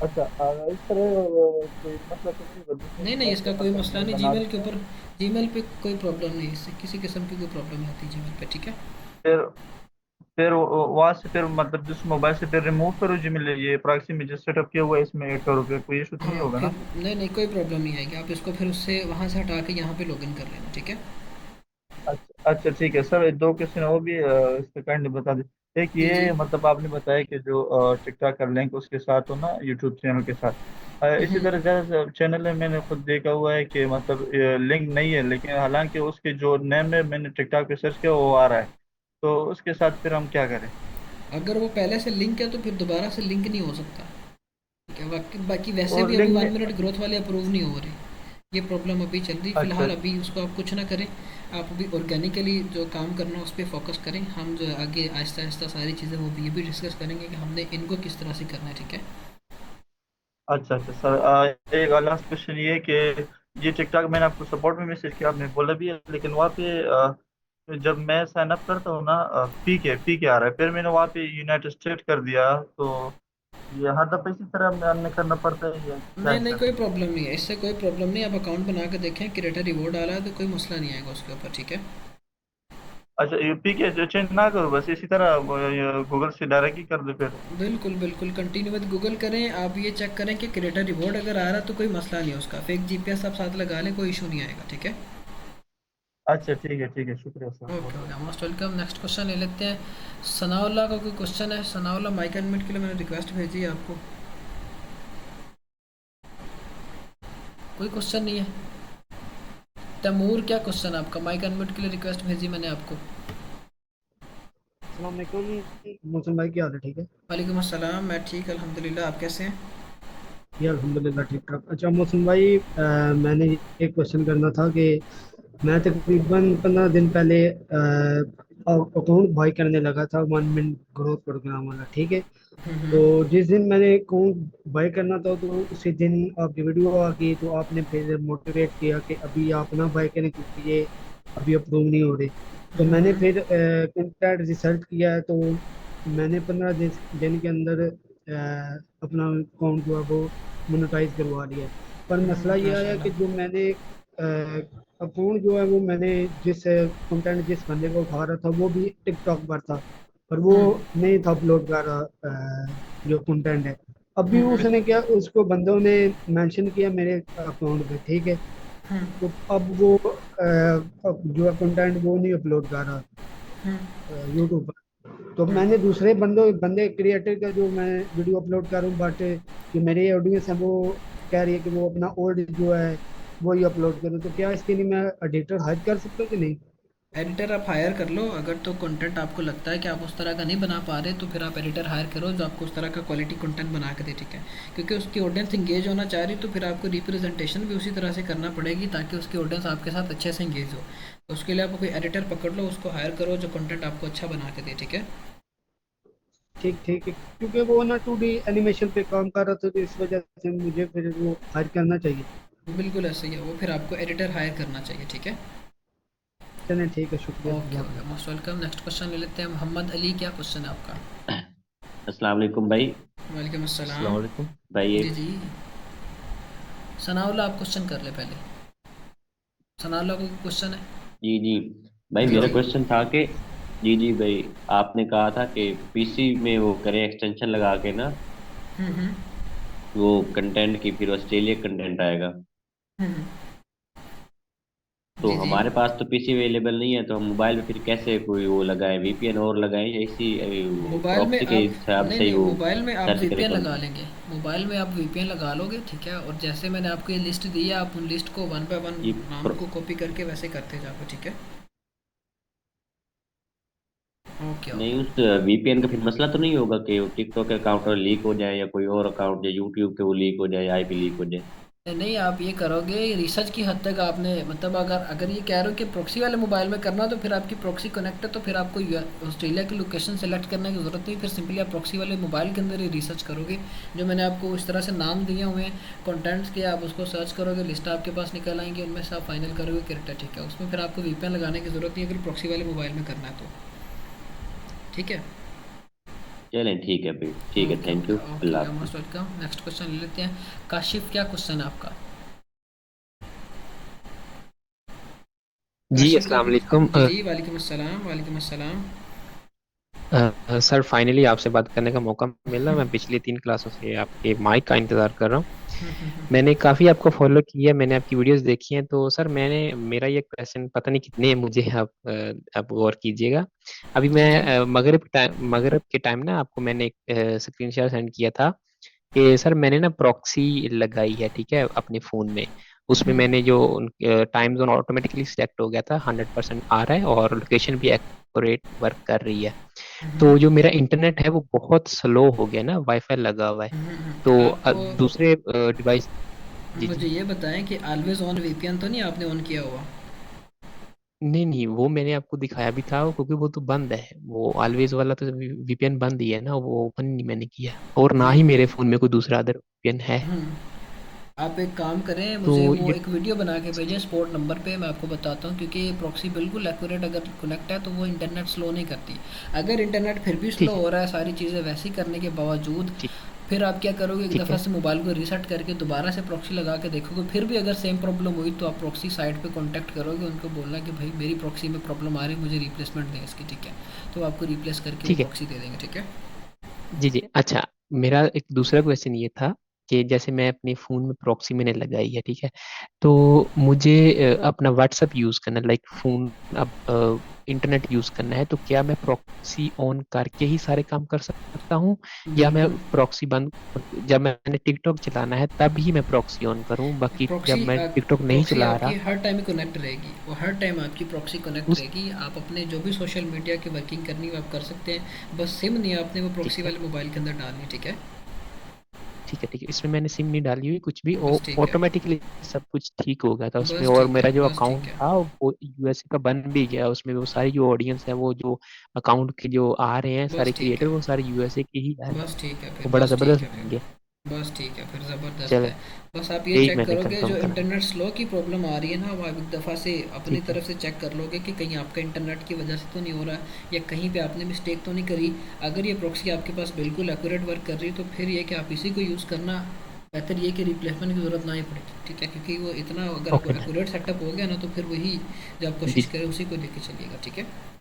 अच्छा, इस तरह कोई मतलब तो नहीं होगा, दूसरे नहीं नहीं, मोबाइल इसका पे कोई मतलब मसला मैं नहीं। बना जीमेल के दूंगा। ऊपर, जीमेल पे कोई प्रॉब्लम नहीं है, इससे किसी किस्म की कोई प्रॉब्लम नहीं आती जीमेल पे। ठीक है, फिर वहां से फिर मतलब जिस मोबाइल से फिर रिमूव करो जी मिले ये प्रॉक्सी में जो सेटअप किया हुआ है इसमें ऐड करोगे कोई इशू तो नहीं हाँ होगा फिर ना? नहीं नहीं कोई प्रॉब्लम नहीं आएगी, आप इसको फिर उससे वहाँ से हटा के यहाँ पे लॉगिन कर लेना, ठीक है। अच्छा अच्छा ठीक है सर, दो क्वेश्चन और भी इसके काइंडली बता दें। एक जी जी। ये मतलब आपने बताया कि जो टिकटॉक का लिंक उसके साथ हो ना यूट्यूब चैनल के साथ, इसी तरह जैसे चैनल में मैंने खुद देखा हुआ है कि मतलब लिंक नहीं है, लेकिन हालांकि उसके जो नेम है मैंने टिकटॉक पे सर्च किया वो आ रहा है, तो उसके साथ फिर हम क्या करें? अगर वो पहले से लिंक है तो फिर दोबारा से लिंक नहीं हो सकता, ठीक है। बाकी बाकी वैसे और भी अभी लिंक वन में मिनट ग्रोथ वाले अप्रूव नहीं हो रहे, ये प्रॉब्लम अभी चल रही अच्छा फिलहाल। अभी उसको आप कुछ ना करें, आप अभी ऑर्गेनिकली जो काम करना है उस पर फोकस करें। हम जो है आगे आहिस्ता आहिस्ता सारी चीज़ें वो भी ये भी डिस्कस करेंगे कि हमने इनको किस तरह से करना है, ठीक है। अच्छा अच्छा सर, एक लास्ट क्वेश्चन ये है कि ये टिकटॉक मैंने आपको सपोर्ट में मैसेज किया, आपने बोला भी है, लेकिन वहाँ पे जब मैं साइन अप करता हूँ ना पी के आ रहा है, फिर मैंने वहाँ पे यूनाइटेड स्टेट कर दिया, तो ये हर दफा इसी तरह मैंने करना पड़ता है या क्या नहीं नहीं सर? कोई प्रॉब्लम नहीं है, इससे कोई प्रॉब्लम नहीं। आप अकाउंट बना के देखें, क्रिएटर रिवॉर्ड आ रहा है तो कोई मसला नहीं आएगा उसके ऊपर, ठीक है। अच्छा ये पी के चेंज ना करो, बस इसी तरह गूगल से डायरेक्ट ही कर दो फिर? बिल्कुल बिल्कुल कंटिन्यू विद गूगल करें। आप ये चेक करें कि क्रिएटर रिवॉर्ड अगर आ रहा है तो कोई मसला नहीं है उसका, फेक जीपीएस आप साथ लगा लें, कोई इशू नहीं आएगा, ठीक है। अच्छा ठीक है शुक्रिया सर बहुत ओके बहुत। Okay, most welcome. Next question ले लेते हैं। सनाउल्लाह का कोई क्वेश्चन है? सनाउल्लाह माइक एडमिट के लिए मैंने रिक्वेस्ट भेजी है आपको, कोई क्वेश्चन नहीं है? तैमूर क्या क्वेश्चन है आपका? माइक एडमिट के लिए रिक्वेस्ट भेजी मैंने आपको। अस्सलाम वालेकुम मौसम भाई, क्या हाल है? ठीक है वालेकुम अस्सलाम, मैं ठीक अल्हम्दुलिल्लाह, आप कैसे हैं? जी अल्हम्दुलिल्लाह ठीक ठाक। अच्छा मौसम भाई, मैंने एक क्वेश्चन करना था कि मैं तकरीबन 15 दिन पहले अकाउंट बाई करने लगा था 1 मिनट ग्रोथ प्रोग्राम वाला, ठीक है। तो हम्म। जिस दिन मैंने अकाउंट बाई करना था तो उसी दिन आपकी वीडियो आ गई, तो आपने फिर मोटिवेट किया कि अभी आप ना बाई करें क्योंकि ये अभी अप्रूव नहीं हो रही। तो मैंने हम्म। फिर कंटेंट रिसर्च किया, तो मैंने 15 दिन के अंदर अपना अकाउंट जो है वो मोनेटाइज करवा लिया। पर मसला ये आया कि माशाल्लाह। जो मैंने अकाउंट जो है वो मैंने जिस कंटेंट जिस बंदे को उठा रहा था वो भी टिकटॉक पर था, पर वो हम्म। नहीं था अपलोड कर रहा जो कंटेंट है। अभी हम्म। उसने क्या, उसको बंदों ने मेंशन किया मेरे अकाउंट पे, ठीक है। हम्म। तो अब वो अब जो है कंटेंट वो नहीं अपलोड कर रहा हम्म। यूट्यूब पर। तो मैंने दूसरे बंदे क्रिएटर का जो मैं वीडियो अपलोड कर रहा हूँ, बट जो मेरे ऑडियंस है वो कह रही है कि वो अपना ओल्ड जो है वही अपलोड करूँ। तो क्या इसके लिए मैं एडिटर हायर कर सकता हूँ कि नहीं? एडिटर आप हायर कर लो, अगर तो कंटेंट आपको लगता है कि आप उस तरह का नहीं बना पा रहे तो फिर आप एडिटर हायर करो जो आपको उस तरह का क्वालिटी कंटेंट बना के दे, ठीक है। क्योंकि उसकी ऑडियंस इंगेज होना चाह रही तो फिर आपको रिप्रेजेंटेशन भी उसी तरह से करना पड़ेगी ताकि उसकी ऑडियंस आपके साथ अच्छे से इंगेज हो। तो उसके लिए आप कोई एडिटर पकड़ लो, उसको हायर करो जो कंटेंट आपको अच्छा बना के दे, ठीक है। ठीक ठीक है, क्योंकि वो ना 2D एनिमेशन पे काम कर रहा था, तो इस वजह से मुझे फिर वो हायर करना चाहिए। बिल्कुल ऐसे ही है वो, फिर आपको एडिटर हायर करना चाहिए, ठीक है। चलें ठीक है, शुक्रिया ओके अल्लाह ओके, हाफ़िज़। Most welcome. नेक्स्ट क्वेश्चन ले लेते हैं। मोहम्मद अली, क्या क्वेश्चन है आपका? अस्सलाम वालेकुम भाई। वालेकुम अस्सलाम अस्सलाम। वालेकुम भाई। जी एक जी, सनाउल्लाह आप क्वेश्चन कर ले पहले। सनाउल्लाह को क्वेश्चन है? जी जी भाई, जी मेरा जी। क्वेश्चन था कि जी जी भाई, आपने कहा था कि पीसी में वो करें एक्सटेंशन लगा के ना, हम्म। वो कंटेंट की फिर ऑस्ट्रेलिया कंटेंट आएगा। हम्म। तो जी जी। हमारे पास तो पीसी अवेलेबल नहीं है, तो हम मोबाइल पे फिर कैसे कोई वो लगाएं, वीपीएन और लगाएं या इसी मोबाइल में प्रॉक्सी के आप हिसाब नहीं से ही नहीं, वो मोबाइल में आप सर्च करें वीपीएन लगा कंटेंट? लेंगे। मोबाइल में आप वीपीएन लगा लोगे, ठीक है। और जैसे मैंने आपको ये लिस्ट दी है, आप उन लिस्ट को वन बाय वन ये नाम को कॉपी करके वैसे करते जाओगे, ठीक है। ओके नहीं, ओके। उस वीपीएन का फिर मसला तो नहीं होगा कि टिकटॉक के अकाउंट लीक हो जाए या कोई और अकाउंट या यूट्यूब के वो लीक हो जाए, आईपी लीक हो जाए? नहीं, आप ये करोगे रिसर्च की हद तक आपने, मतलब अगर अगर ये कह रहे हो कि प्रॉक्सी वाले मोबाइल में करना, तो फिर आपकी प्रॉक्सी कनेक्ट है तो फिर आपको ऑस्ट्रेलिया की लोकेशन सेलेक्ट करने की ज़रूरत नहीं। फिर सिंपली आप प्रॉक्सी वाले मोबाइल के अंदर ही रिसर्च करोगे। जो मैंने आपको इस तरह से नाम दिए हुए हैं कंटेंट्स के, आप उसको सर्च करोगे, लिस्ट आपके पास निकल आएंगे, उनमें से आप फाइनल करोगे कैरेक्टर, ठीक है। उसमें फिर आपको वीपीएन लगाने की ज़रूरत नहीं है अगर प्रॉक्सी वाले मोबाइल में करना है तो, ठीक है। चलें ठीक है भाई, ठीक है, ओके थैंक यू, ओके अल्लाह ओके, हाफिज़। Most welcome. नेक्स्ट क्वेश्चन ले लेते हैं। काशिफ, क्या क्वेश्चन है आपका? जी काशिफ का अस्सलाम वालेकुम। जी जी, वालेकुम अस्सलाम, वालेकुम अस्सलाम। सर फाइनली आपसे बात करने का मौका मिला। मैं पिछली 3 क्लासों से आपके माइक का इंतजार कर रहा हूँ। मैंने काफी आपको फॉलो किया, मैंने आपकी वीडियोस देखी हैं। तो सर मेरा ये क्वेश्चन पता नहीं कितने हैं, मुझे आप गौर कीजिएगा। अभी जी मैं जी मगरिब के टाइम ना आपको मैंने एक स्क्रीनशॉट सेंड किया था कि सर मैंने ना प्रॉक्सी लगाई है, ठीक है, अपने फोन में। उसमें मैंने जो टाइम जोन ऑटोमेटिकली सिलेक्ट हो गया था, 100% आ रहा है और लोकेशन भी एक्यूरेट वर्क कर रही है। तो जो मेरा इंटरनेट है वो बहुत स्लो हो गया ना, वाईफाई लगा हुआ है। तो आप दूसरे डिवाइस। जी जी। मुझे ये बताएं कि ऑलवेज ऑन वीपीएन तो नहीं आपने ऑन किया हुआ? नहीं नहीं, वो मैंने आपको दिखाया भी था, क्योंकि वो तो बंद है। वो ऑलवेज वाला तो वीपीएन बंद ही है ना, वो ओपन नहीं मैंने किया, और ना नहीं ही मेरे फोन में कोई दूसरा अदर वीपीएन है। हम्म, आप एक काम करें, तो मुझे वो ये एक वीडियो बना के भेजें स्पोर्ट नंबर पे, मैं आपको बताता हूँ। क्योंकि प्रॉक्सी बिल्कुल एक्यूरेट अगर कनेक्ट है तो वो इंटरनेट स्लो नहीं करती। अगर इंटरनेट फिर भी स्लो ठीक है। हो रहा है सारी चीज़ें वैसी करने के बावजूद, ठीक। फिर आप क्या करोगे, एक ठीक दफ़ा है। से मोबाइल को रीसेट करके दोबारा से प्रॉक्सी लगा के देखोगे, फिर भी अगर सेम प्रॉब्लम हुई तो आप प्रॉक्सी साइट पे कांटेक्ट करोगे, उनको बोलना कि भाई मेरी प्रॉक्सी में प्रॉब्लम आ रही है, मुझे रिप्लेसमेंट दें इसकी, ठीक है। तो वो आपको रिप्लेस करके वो ठीक है। प्रॉक्सी दे देंगे, ठीक है। जी जी। अच्छा, मेरा एक दूसरा क्वेश्चन ये था कि जैसे मैं अपने फ़ोन में प्रॉक्सी मैंने लगाई है, ठीक है, तो मुझे अपना व्हाट्सअप यूज़ करना, लाइक फ़ोन, अब इंटरनेट यूज़ करना है, तो क्या मैं प्रॉक्सी ऑन करके ही सारे काम कर सकता हूँ, या मैं बिल्कुल। प्रॉक्सी बंद, जब मैंने टिकटॉक चलाना है तब ही मैं प्रॉक्सी ऑन करूँ, बाकी जब प्रॉक्सी मैं टिकटॉक नहीं प्रॉक्सी चला आपकी रहा? हर टाइम कनेक्ट रहेगी, वो हर टाइम आपकी प्रॉक्सी कनेक्ट उस रहेगी। आप अपने जो भी सोशल मीडिया की वर्किंग करनी है वो आप कर सकते हैं, बस सिम नहीं आपने वो ठीक प्रॉक्सी है। वाले मोबाइल के अंदर डालनी, ठीक है। ठीक है। ठीक है, इसमें मैंने सिम नहीं डाली हुई कुछ भी, बस ठीक है। ऑटोमेटिकली सब कुछ ठीक हो गया था उसमें। बस और ठीक है, मेरा जो बस ठीक अकाउंट है। था वो यूएसए का बन भी गया, उसमें वो सारी जो ऑडियंस है, वो जो अकाउंट के जो आ रहे हैं सारे बस ठीक क्रिएटर, है। वो सारे यूएसए के ही आ रहे हैं। बस ठीक है वो फिर, बड़ा बस ठीक जबरदस्त है बन फिर। गया। बस ठीक है फिर, ज़बरदस्त चलो, है। बस आप ये यही चेक मैंने करोगे, कंफर्म जो करना। इंटरनेट स्लो की प्रॉब्लम आ रही है ना, वो आप एक दफ़ा से अपनी ठीक है। तरफ से चेक कर लोगे कि कहीं आपका इंटरनेट की वजह से तो नहीं हो रहा, या कहीं पे आपने मिस्टेक तो नहीं करी। अगर ये प्रॉक्सी आपके पास बिल्कुल एक्यूरेट वर्क कर रही है, तो फिर ये कि आप इसी को यूज़ करना बेहतर, ये कि रिप्लेसमेंट की ज़रूरत ना ही पड़ेगी, ठीक है। क्योंकि वो इतना अगर ओके सर। एक्यूरेट सेटअप हो गया ना, तो फिर वही जो आप जी कोशिश जी। करें उसी को लेके चलिएगा, ठीक है।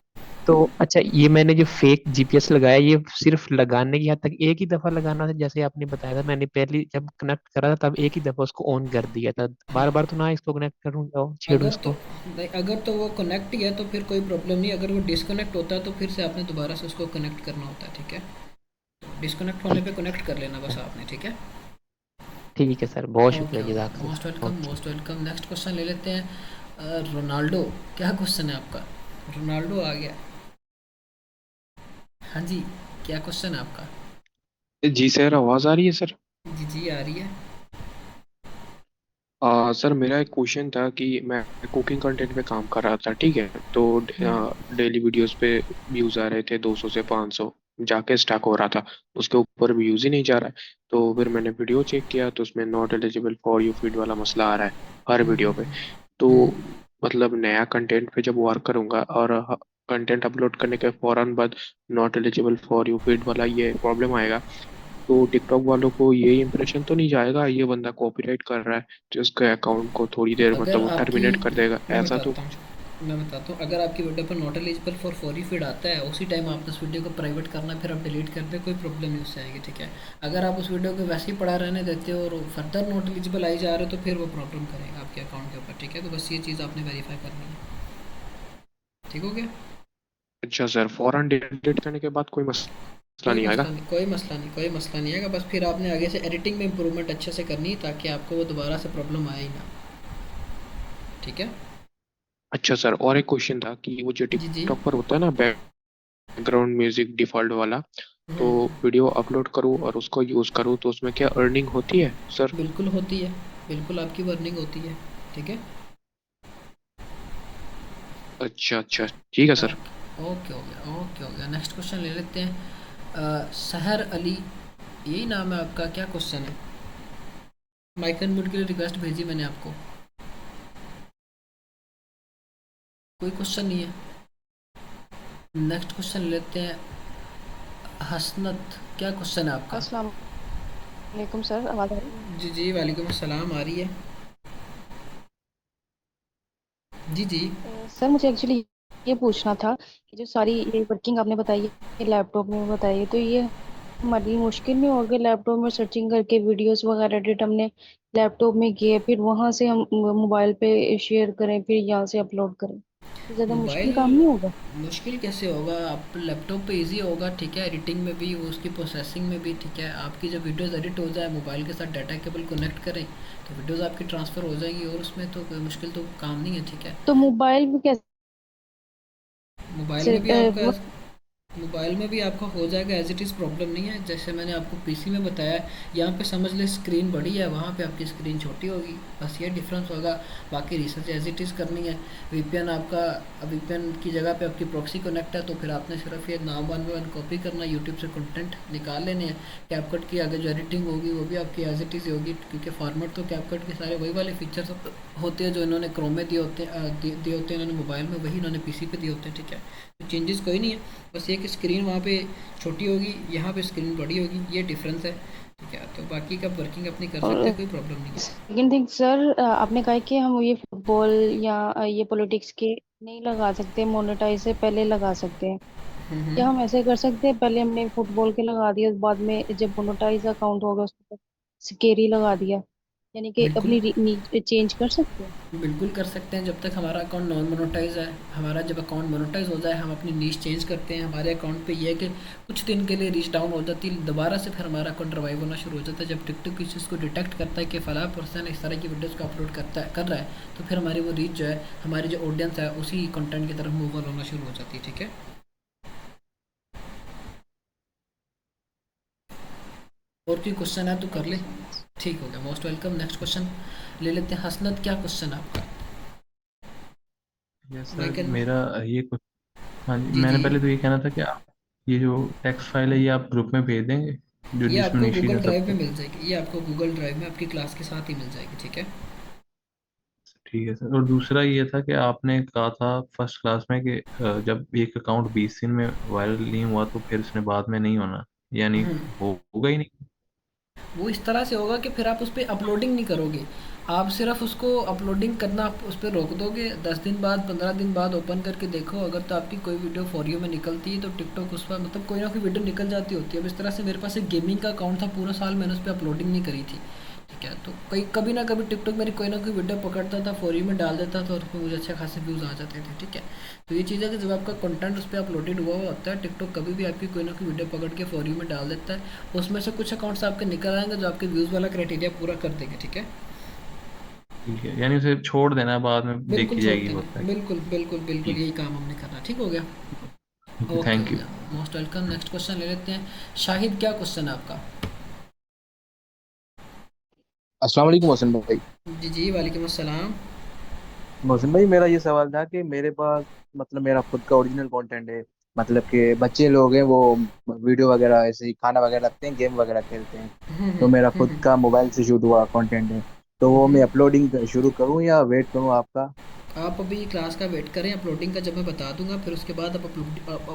तो अच्छा, ये मैंने जो फेक जीपीएस लगाया, ये सिर्फ लगाने की हद तक एक ही दफा लगाना था, जैसे आपने बताया था। मैंने पहले जब कनेक्ट करा था तब एक ही दफा उसको ऑन कर दिया था, बार हाँ, बार तो ना इसको कनेक्ट करूँ, जाओ छेड़ू इसको। नहीं, अगर तो वो कनेक्ट ही है तो फिर कोई प्रॉब्लम नहीं। अगर वो डिस्कनेक्ट होता है तो फिर से आपने दोबारा से उसको कनेक्ट करना होता है, ठीक है। तो डिस्कनेक्ट होने ठीक पे कनेक्ट कर लेना बस है। आपने, ठीक है। ठीक है सर, बहुत ओके शुक्रिया, ओके, मोस्ट जज़ाकल्लाह। Welcome, okay. Most welcome. Next question ले लेते हैं। रोनाल्डो, क्या क्वेश्चन है आपका? रोनाल्डो आ गया। हाँ जी, क्या क्वेश्चन है आपका? जी सर, आवाज़ आ रही है सर? जी जी आ रही है। सर मेरा एक क्वेश्चन था कि मैं कुकिंग कंटेंट पे काम कर रहा था, ठीक है, तो डेली वीडियोस पे व्यूज़ आ रहे थे 200 से 500, जाके स्टक हो रहा था, उसके ऊपर व्यूज़ ही नहीं जा रहा है। तो फिर मैंने वीडियो चेक किया तो उसमें not eligible for you feed वाला मसला आ रहा है हर वीडियो पे। तो मतलब नया कंटेंट पे जब वर्क करूंगा और कंटेंट अपलोड करने के फौरन बाद not eligible for you feed वाला ये प्रॉब्लम आएगा, तो टिकटॉक वालों को ये इंप्रेशन तो नहीं जाएगा ये बंदा कॉपीराइट कर रहा है, तो उसके अकाउंट को थोड़ी देर मतलब अगर वो आपकी, टर्मिनेट कर देगा, मैं ऐसा तो? बताता हूँ मैं बताता हूँ, अगर आपकी वीडियो पर नॉट एलिजिबल फॉर फॉरी फीड आता है, उसी टाइम आपने उस वीडियो को प्राइवेट करना, फिर आप डिलीट कर दे, कोई प्रॉब्लम नहीं उससे आएगी, ठीक है। अगर आप उस वीडियो को वैसे ही पड़ा रहने देते हो और फर्दर नॉट एलिजिबल आई जा रहे हो, तो फिर वो प्रॉब्लम करेगा आपके अकाउंट के ऊपर, ठीक है। तो बस ये चीज़ आपने वेरीफाई करनी है, ठीक हो गया। अच्छा सर, फौरन डिलीट करने के बाद कोई मसला कोई नहीं आएगा? मसला नहीं, कोई मसला नहीं, कोई मसला नहीं आएगा। बस फिर आपने आगे से एडिटिंग में इम्प्रूवमेंट अच्छे से करनी है, ताकि आपको वो दोबारा से प्रॉब्लम आए ही ना, ठीक है। अच्छा सर, और एक क्वेश्चन था कि वो जो जी जी। टिकटॉक पर होता है ना बैकग्राउंड म्यूजिक डिफॉल्ट वाला, तो हम्म, वीडियो अपलोड करूँ और उसको यूज़ करूँ तो उसमें क्या अर्निंग होती है सर? बिल्कुल होती है, बिल्कुल आपकी वर्निंग होती है, ठीक है। अच्छा अच्छा, ठीक है सर। ओके ओके हो गया, ओके हो गया। नेक्स्ट क्वेश्चन ले लेते हैं। सहर अली, यही नाम है आपका? क्या क्वेश्चन है? माइक अनम्यूट के लिए रिक्वेस्ट भेजी मैंने आपको। कोई क्वेश्चन नहीं है। नेक्स्ट क्वेश्चन ले लेते हैं। हसनत, क्या क्वेश्चन है आपका? अस्सलाम वालेकुम सर, आवाज़ आ रही है? जी जी, वालेकुम अस्सलाम, आ रही है। जी जी। सर मुझे एक्चुअली ये पूछना था कि जो सारी ये वर्किंग आपने बताई है लैपटॉप में बताई है, तो ये हमारे लिए मुश्किल नहीं होगा लैपटॉप में सर्चिंग करके वीडियोस वगैरह एडिट हमने लैपटॉप में किए, फिर वहां से हम मोबाइल पे शेयर करें, फिर यहाँ से अपलोड करें, तो ज्यादा मुश्किल मोबाइल काम नहीं होगा? मुश्किल कैसे होगा? आप लैपटॉप पे इजी होगा, ठीक है, एडिटिंग में भी, वो उसकी प्रोसेसिंग में भी, ठीक है। आपकी जब वीडियोस एडिट हो जाए, मोबाइल के साथ डाटा केबल कनेक्ट करें, तो वीडियोस आपकी ट्रांसफ़र हो जाएगी, और उसमें तो कोई मुश्किल तो काम नहीं है, ठीक है। तो मोबाइल में मोबाइल कैसे में भी आपका मोबाइल में भी आपका हो जाएगा एज इट इज़, प्रॉब्लम नहीं है। जैसे मैंने आपको पीसी में बताया है, यहाँ पे समझ ले स्क्रीन बड़ी है, वहाँ पे आपकी स्क्रीन छोटी होगी, बस ये डिफरेंस होगा। बाकी रिसर्च एज इट इज़ करनी है। वीपीएन आपका, वीपीएन की जगह पे आपकी प्रॉक्सी कनेक्ट है, तो फिर आपने सिर्फ ये नाम वन बाय वन कॉपी करना, यूट्यूब से कंटेंट निकाल लेने हैं। कैपकट की आगे जो एडिटिंग होगी वो भी आपकी एज इट इज़ होगी, क्योंकि फॉर्मेट तो कैपकट के सारे वही वाले फीचर्स होते हैं जो इन्होंने क्रोम में दिए होते हैं, दिए होते हैं इन्होंने मोबाइल में, वही इन्होंने पीसी पे दिए होते हैं, ठीक है। तो चेंजेस कोई नहीं है, बस ये कि स्क्रीन वहाँ पे छोटी होगी, यहाँ पे स्क्रीन बड़ी होगी, ये डिफरेंस है, ठीक है। तो बाकी का वर्किंग अपनी कर सकते हैं, और कोई प्रॉब्लम नहीं है। सेकंड थिंग सर, आपने कहा कि हम ये फुटबॉल या ये पॉलिटिक्स के नहीं लगा सकते, मोनेटाइज से पहले लगा सकते हैं। क्या हम ऐसे कर सकते हैं, पहले हमने फुटबॉल के लगा दिया, बाद में जब मोनेटाइज अकाउंट होगा उसको सिकेरी लगा दिया, यानी कि बिल्कुल, अपनी चेंज कर सकते हैं? बिल्कुल कर सकते हैं। जब तक हमारा अकाउंट नॉन मोनेटाइज है, हमारा जब अकाउंट मोनेटाइज हो जाए, हम अपनी नीश चेंज करते हैं। हमारे अकाउंट पे ये है कि कुछ दिन के लिए रीच डाउन हो जाती है, दोबारा से फिर हमारा अकाउंट रिवाइव होना शुरू हो जाता है। जब टिकटॉक इस चीज़ को डिटेक्ट करता है कि फला पर्सन इस तरह की वीडियोज़ को अपलोड कर रहा है, तो फिर हमारी वो रीच जो है, हमारी जो ऑडियंस है, उसी कंटेंट की तरफ मूव ऑन होना शुरू हो जाती है, ठीक है। और कोई क्वेश्चन है तो कर ले। ठीक हो गया, मोस्ट वेलकम। नेक्स्ट क्वेश्चन ले लेते हैं। हसनत, क्या क्वेश्चन है आपका? यस सर, लेकिन मेरा ये कुछ, हाँ जी, जी मैंने जी, पहले तो ये कहना था कि आप ये जो टेक्स्ट फाइल है ये आप ग्रुप में भेज देंगे, जो ये जिसमें आपको निशी गूगल रह ड्राइव में सकते हैं। मिल जाएगी, ये आपको गूगल ड्राइव में आपकी क्लास के साथ ही मिल जाएगी, ठीक है। ठीक है सर। और दूसरा ये था कि आपने कहा था फर्स्ट क्लास में कि जब एक अकाउंट 20 दिन में वायरल नहीं हुआ तो फिर उसने बाद में नहीं होना, यानी हम्म, होगा ही नहीं। वो इस तरह से होगा कि फिर आप उस पर अपलोडिंग नहीं करोगे, आप सिर्फ उसको अपलोडिंग करना आप उस पर रोक दोगे। 10 दिन बाद, 15 दिन बाद ओपन करके देखो, अगर तो आपकी कोई वीडियो फॉर यू में निकलती है, तो टिकटॉक उस पर मतलब कोई ना कोई वीडियो निकल जाती होती है। अब इस तरह से मेरे पास एक गेमिंग का अकाउंट था, पूरा साल मैंने उस पर अपलोडिंग नहीं करी थी, ठीक है। तो कई कभी ना कभी टिकटॉक मेरी कोई ना कोई वीडियो पकड़ता था, फॉर यू में डाल देता था, और उसमें मुझे अच्छे खासे व्यूज़ आ जाते थे, ठीक है। तो ये चीज़ है कि जब आपका कंटेंट उस पर अपलोडेड हुआ हुआ होता है, टिकटॉक कभी भी आपकी कोई ना कोई वीडियो पकड़ के फॉर यू में डाल देता है। उसमें से कुछ अकाउंट्स आपके निकल आएंगे जो आपके व्यूज़ वाला क्राइटेरिया पूरा कर देंगे, ठीक है। ठीक है, यानी उसे छोड़ देना है, बाद में बिल्कुल देखी छोड़ जाएगी देंगे, होता है। बिल्कुल बिल्कुल बिल्कुल, ठीक यही काम हमने करना, ठीक हो गया। है, ओके हो थैंक यू। गया, मोस्ट वेलकम। नेक्स्ट क्वेश्चन ले लेते हैं। शाहिद, क्या क्वेश्चन है आपका? अस्सलाम वालेकुम मोहसिन भाई। जी जी, वालेकुम अस्सलाम। मोहसिन भाई, मेरा ये सवाल था कि मेरे पास मतलब मेरा खुद का ओरिजिनल कंटेंट है। मतलब कि बच्चे लोग हैं वो वीडियो वगैरह ऐसे ही खाना वगैरह रखते हैं, गेम वगैरह खेलते हैं। तो मेरा खुद का मोबाइल से शूट हुआ कंटेंट है। तो वो मैं अपलोडिंग शुरू करूँ या वेट करूँ आपका? आप अभी क्लास का वेट करें, अपलोडिंग का जब मैं बता दूंगा, फिर उसके बाद आप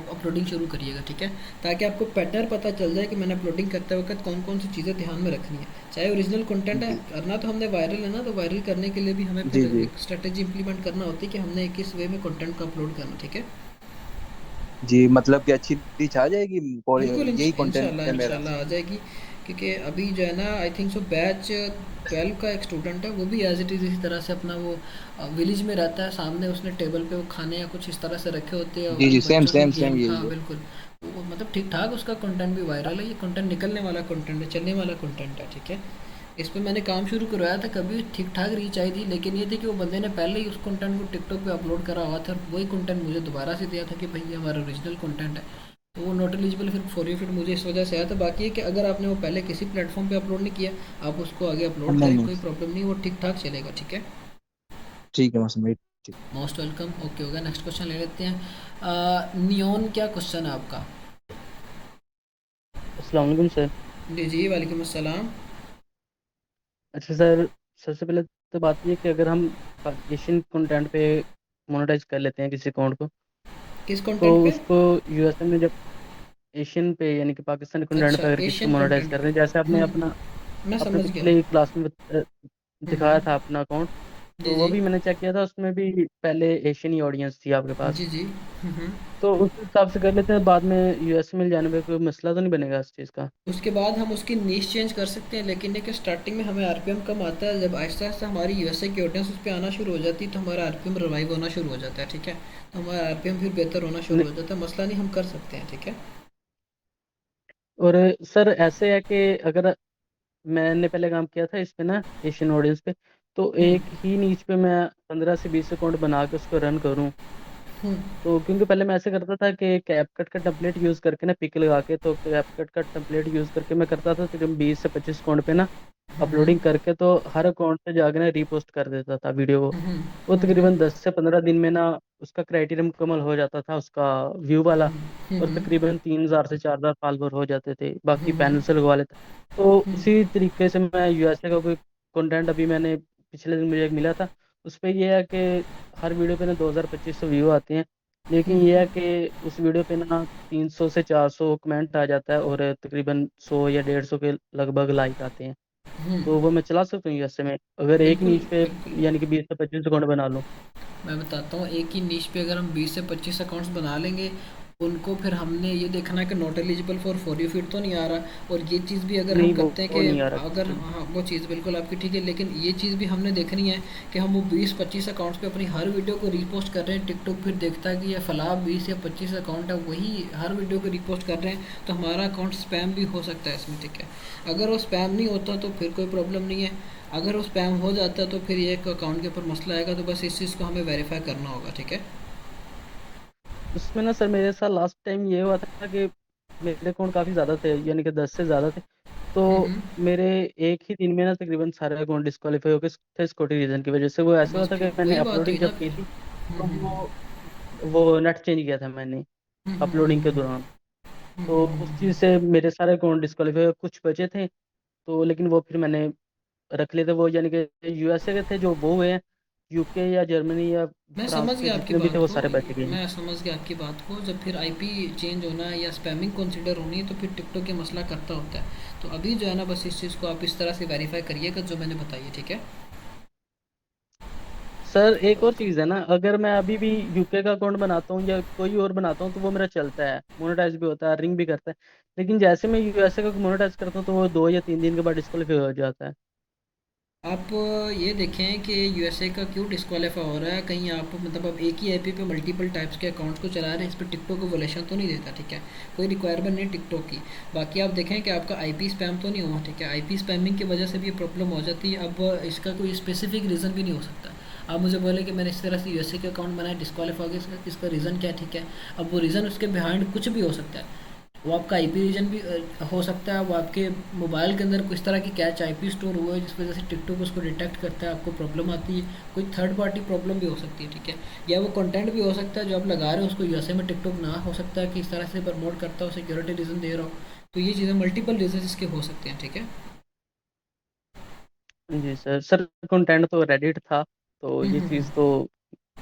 अपलोडिंग शुरू करिएगा, ठीक है। ताकि आपको पैटर्न पता चल जाए कि मैंने अपलोडिंग करते वक्त कौन कौन सी चीज़ें ध्यान में रखनी है। चाहे ओरिजिनल कंटेंट है, जी करना तो हमने वायरल है ना, तो वायरल करने के लिए भी हमें जी फिर जी एक स्ट्रेटेजी इंप्लीमेंट करना होती है कि हमने किस वे में कंटेंट को अपलोड करना, ठीक है। जी, मतलब कि अच्छी रीच आ जाएगी बिल्कुल, यही कंटेंट इंशाल्लाह है मेरा। इंशाल्लाह आ जाएगी। क्योंकि अभी जो है ना, आई थिंक सो बैच 12 का एक स्टूडेंट है, वो भी एज इट इज़ इसी तरह से अपना वो विलेज में रहता है, सामने उसने टेबल पे वो खाने या कुछ इस तरह से रखे होते हैं, जी और जी, सेम बच्चों की सेम सेम गेम, हाँ यही है। बिल्कुल। वो मतलब ठीक ठाक उसका कंटेंट भी वायरल है, ये कंटेंट निकलने वाला कंटेंट है, चलने वाला कंटेंट है, ठीक है। इस पे मैंने काम शुरू करवाया था, कभी ठीक ठाक रीच आई थी, लेकिन ये थी कि वो बंदे ने पहले ही उस कंटेंट को टिकटॉक पे अपलोड करा हुआ था, और वही कंटेंट मुझे दोबारा से दिया था कि भाई ये हमारा ओरिजिनल कंटेंट है। तो वो नॉट एलिजिबल फिर फॉर यू फिट मुझे इस वजह से आया था। बाकी है कि अगर आपने वो पहले किसी प्लेटफॉर्म पे अपलोड नहीं किया, आप उसको आगे अपलोड नहीं करें, नहीं, कोई प्रॉब्लम नहीं, वो ठीक ठाक चलेगा, ठीक है। ठीक है मोहसिन भाई। ठीक। Most welcome. ओके हो गया, नेक्स्ट क्वेश्चन ले लेते हैं। नियॉन, क्या क्वेश्चन है आपका? अस्सलाम वालेकुम सर। जी जी, वालेकुम अस्सलाम। अच्छा सर, सबसे पहले तो बात ये है कि अगर हम एशियन कंटेंट पे मोनेटाइज कर लेते हैं किसी अकाउंट को, किस तो कंटेंट पे? उसको यूएसए में जब एशियन पे यानी कि पाकिस्तानी कंटेंट अच्छा, पे अगर किसी को एशियन मोनेटाइज कंटेंट कर पे। रहे हैं, जैसे आपने अपना मैं आपने समझ गया। पिछले क्लास में हम्म, दिखाया था अपना अकाउंट, जी तो वो जी भी मैंने चेक किया था, उसमें भी पहले एशियन ही ऑडियंस थी आपके पास। जी जी तो उस हिसाब से कर लेते हैं, बाद में यूएस मिल जाने पे कोई मसला तो नहीं बनेगा इस चीज़ का। उसके बाद हम उसकी नीश चेंज कर सकते हैं, लेकिन ये कि स्टार्टिंग में हमें आरपीएम कम आता है, जब आहिस्ता आहिस्ता हमारी यूएसए की ऑडियंस उस पर आना शुरू हो जाती है तो हमारा आरपीएम रिवाइव होना शुरू हो जाता है, ठीक है। तो हमारा आरपीएम फिर बेहतर होना शुरू हो जाता है, मसला नहीं, हम कर सकते हैं, ठीक है। और सर ऐसे है कि अगर मैंने पहले काम किया था इस पे ना, एशियन ऑडियंस पे, तो हम्म एक ही नीच पे मैं 15 से 20 अकाउंट बना के उसको रन करूँ। हम्म तो क्योंकि पहले मैं ऐसे करता था कि कैपकट का टेम्पलेट यूज़ करके ना, पिक लगा के, तो कैपकट का टेम्पलेट यूज़ करके मैं करता था तकरीबन 20 से 25 अकाउंट पे ना अपलोडिंग करके, तो हर अकाउंट पे जाके ना रीपोस्ट कर देता था वीडियो को। वो तकरीबन 10 से 15 दिन में ना उसका क्राइटेरिया मुकम्मल हो जाता था, उसका व्यू वाला। और तकरीबन 3,000 से 4,000 फॉलोवर हो जाते थे, बाकी पैनल से लगवा लेता। तो उसी तरीके से मैं यूएसए का कोई कंटेंट, अभी मैंने पिछले दिन मुझे एक मिला था, उस पर यह है कि हर वीडियो पे ना 2,000-2,500 व्यू आते हैं, लेकिन यह है कि उस वीडियो पे ना 300 से 400 कमेंट आ जाता है, और तकरीबन 100 या 150 के लगभग लाइक आते हैं। तो वो मैं चला सकता हूँ यूएसए में, अगर एक बिल्कुल नीच पे बिल्कुल। यानी कि 20 से 25 अकाउंट बना लूँ। मैं बताता हूँ, एक ही निश पे अगर हम 20 से 25 अकाउंट्स बना लेंगे, उनको फिर हमने ये देखना है कि not eligible for you feed तो नहीं आ रहा। और ये चीज़ भी अगर हम नहीं, करते हैं वो कि नहीं आ रहा अगर, किसी हाँ वो चीज़ बिल्कुल आपकी ठीक है, लेकिन ये चीज़ भी हमने देखनी है कि हम वो 20-25 अकाउंट्स पे अपनी हर वीडियो को रीपोस्ट कर रहे हैं, टिकटॉक फिर देखता है कि ये फलाह 20 या 25 अकाउंट है वही हर वीडियो को रीपोस्ट कर रहे हैं, तो हमारा अकाउंट स्पैम भी हो सकता है इसमें, ठीक है। अगर वो स्पैम नहीं होता तो फिर कोई प्रॉब्लम नहीं है, अगर वो स्पैम हो जाता है तो फिर ये एक अकाउंट के ऊपर मसला आएगा, तो बस इस चीज़ को हमें वेरीफाई करना होगा, ठीक है। उसमें ना सर, मेरे साथ लास्ट टाइम ये हुआ था कि मेरे अकाउंट काफ़ी ज़्यादा थे, यानी कि 10 से ज़्यादा थे। तो हम्म। मेरे एक ही दिन में ना तकरीबन सारे अकाउंट डिस्क्वालीफाई हो गए थे, सिक्योरिटी रीजन की वजह से। वो ऐसा हुआ बस था फिर कि मैंने वही बात हुई अपलोडिंग ना जब की फिर। थी, तो वो नेट चेंज किया था मैंने अपलोडिंग के दौरान। तो उस चीज़ से मेरे सारे अकाउंट डिस्क्वालीफाई हुए, कुछ बचे थे तो, लेकिन वो फिर मैंने रख लिए थे। वो यानी कि यूएसए के थे जो वो हुए हैं, यूके या जर्मनी या मैं फ्रांस समझ के गया आपकी जितने भी थे बात वो को, सारे बच गए हैं। मैं समझ गया आपकी बात को। जब फिर आईपी चेंज होना है या स्पैमिंग कंसिडर होनी है तो फिर टिकटॉक ये मसला करता होता है। तो अभी जो है ना, बस इस चीज़ को आप इस तरह से वेरीफाई करिएगा जो मैंने बताई है, ठीक है। सर एक और चीज़ है ना, अगर मैं अभी भी यूके का अकाउंट बनाता हूँ या कोई और बनाता हूँ तो वो मेरा चलता है, मोनेटाइज भी होता है, रिंग भी करता है। लेकिन जैसे मैं यूएसए का मोनेटाइज करता हूँ तो वो 2 या 3 दिन के बाद डिस्क्वालीफाई हो जाता है। आप ये देखें कि यूएसए का क्यों डिस्क्वालीफाई हो रहा है, कहीं आप मतलब अब एक ही आईपी पे मल्टीपल टाइप्स के अकाउंट्स को चला रहे हैं, इस पर टिकटॉक को वोलेशन तो नहीं देता, ठीक है। कोई रिक्वायरमेंट नहीं टिकटॉक की। बाकी आप देखें कि आपका आईपी स्पैम तो नहीं हुआ, ठीक है। आईपी स्पैमिंग की वजह से भी ये प्रॉब्लम हो जाती है। अब इसका कोई स्पेसिफिक रीज़न भी नहीं हो सकता। आप मुझे बोले कि मैंने इस तरह से यूएसए के अकाउंट बनाया, डिस्क्वालीफाई हो गया, इसका रीज़न क्या है, ठीक है। अब वो रीज़न उसके बिहाइंड कुछ भी हो सकता है। वो आपका आईपी रीजन भी हो सकता है, वो आपके मोबाइल के अंदर कुछ तरह की कैच आईपी स्टोर हुआ है जिस वजह से टिकटॉक उसको डिटेक्ट करता है, आपको प्रॉब्लम आती है। कोई थर्ड पार्टी प्रॉब्लम भी हो सकती है, ठीक है। या वो कंटेंट भी हो सकता है जो आप लगा रहे हो उसको यूएसए में टिकटॉक ना हो सकता है कि इस तरह से प्रमोट करता हो, सिक्योरिटी रीज़न दे रहा हो। तो ये चीज़ें मल्टीपल रीजन इसके हो सकते हैं, ठीक है। जी सर। सर कंटेंट तो रेडिट था, तो ये चीज़ तो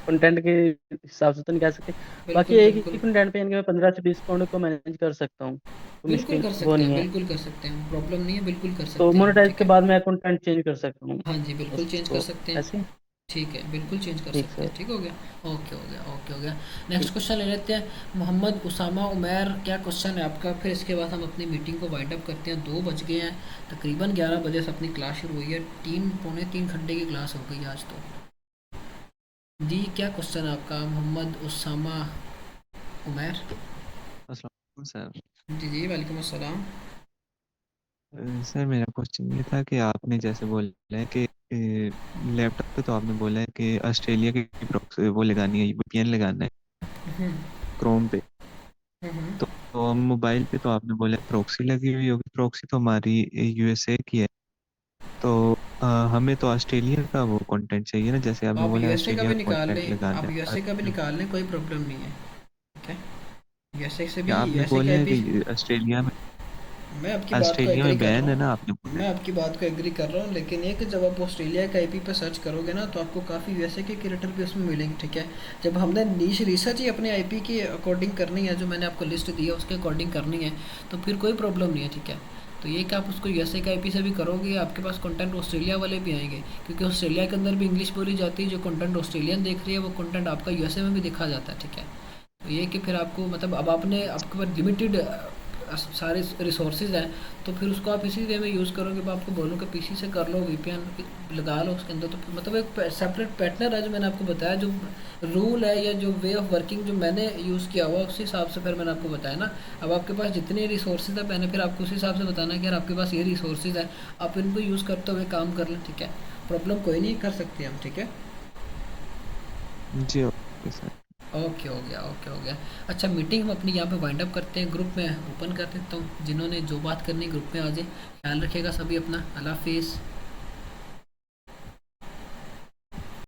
कंटेंट के हिसाब से तो नहीं कह सकते। बाकी बिल्कुल एक ही बिल्कुल कंटेंट पे यानी कि मैं 15 से 20 पाउंड को मैनेज कर सकता हूँ, तो बिल्कुल मुश्किल कर वो सकते हैं, नहीं है। बिल्कुल कर सकते हैं, प्रॉब्लम नहीं है, बिल्कुल कर तो सकते हैं हम, मोनेटाइज ठीक के है। बाद मैं कंटेंट चेंज कर सकता हूँ हाँ जी, बिल्कुल चेंज कर उसको, सकते हैं। ऐसे। ठीक है, बिल्कुल चेंज कर ठीक सकते सर। हैं, ठीक हो गया। ओके हो गया, ओके हो गया। नेक्स्ट ठीक। क्वेश्चन ले लेते हैं। मोहम्मद उसामा उमैर, क्या क्वेश्चन है आपका? फिर इसके बाद हम अपनी मीटिंग को वाइंड अप करते हैं, 2 बज गए हैं। तकरीबन 11 बजे से अपनी क्लास शुरू हुई है, 3 पौने 3 घंटे की क्लास हो गई आज तो। जी क्या क्वेश्चन है आपका मोहम्मद उसामा उमैर? अस्सलाम वालेकुम सर। जी जी, वालेकुम अस्सलाम। सर मेरा क्वेश्चन ये था कि आपने जैसे बोला है कि लैपटॉप पे तो आपने बोला है कि ऑस्ट्रेलिया की proxy वो लगानी है, वीपीएन लगाना है हम्म क्रोम पे। हम्म तो मोबाइल पे तो आपने बोला प्रॉक्सी लगी हुई होगी, प्रॉक्सी तो हमारी यूएसए की है। तो हमें तो ऑस्ट्रेलिया का वो कंटेंट चाहिए ना, जैसे आपने आप बोला यूएसए का ऑस्ट्रेलिया भी का निकाल कंटेंट लें, लगाना आप है। यूएसए का भी निकाल लें, कोई प्रॉब्लम नहीं है, ठीक है। यूएसए से भी, क्या आपने यूएसए का बोला है आईपी। कि मैं आपकी बात को ऑस्ट्रेलिया एग्री में कर रहा बैन है ना, आपने हूँ, बोला है। मैं आपकी बात को एग्री कर रहा हूँ, लेकिन ये कि जब आप ऑस्ट्रेलिया के आईपी पर सर्च करोगे ना तो आपको काफ़ी यूएसए के क्रिएटर भी उसमें मिलेंगे, ठीक है। जब हमने नीश रिसर्च ही अपने आईपी के अकॉर्डिंग करनी है, जो मैंने आपको लिस्ट दी है उसके अकॉर्डिंग करनी है, तो फिर कोई प्रॉब्लम नहीं है, ठीक है। तो ये कि आप उसको यूएसए का आईपी से भी करोगे, आपके पास कंटेंट ऑस्ट्रेलिया वाले भी आएंगे, क्योंकि ऑस्ट्रेलिया के अंदर भी इंग्लिश बोली जाती है। जो कंटेंट ऑस्ट्रेलियन देख रही है वो कंटेंट आपका यूएसए में भी दिखा जाता है, ठीक है। तो ये कि फिर आपको मतलब अब आपके पास लिमिटेड सारे रिसोर्सेज हैं, तो फिर उसको आप इसी वे में यूज़ करोगे। मैं आपको बोलूँ कि पीसी से कर लो, वीपीएन लगा लो उसके अंदर, तो मतलब एक सेपरेट पैटर्न है जो मैंने आपको बताया, जो रूल है या जो वे ऑफ वर्किंग जो मैंने यूज़ किया हुआ उसी हिसाब से फिर मैंने आपको बताया ना। अब आपके पास जितने रिसोर्सेज है मैंने फिर आपको उसी हिसाब से बताना कि यार आपके पास ये रिसोर्सेज है, आप इनको यूज़ करते हुए काम कर लें, ठीक है। प्रॉब्लम कोई नहीं, कर सकते हम, ठीक है। जी ओके सर। ओके, हो गया, ओके हो गया। अच्छा, मीटिंग हम अपनी यहाँ पे वाइंड अप करते हैं, ग्रुप में ओपन कर देता हूँ। जिन्होंने जो बात करनी ग्रुप में आ जाए। ख्याल रखिएगा सभी अपना। अल्लाह हाफिज़।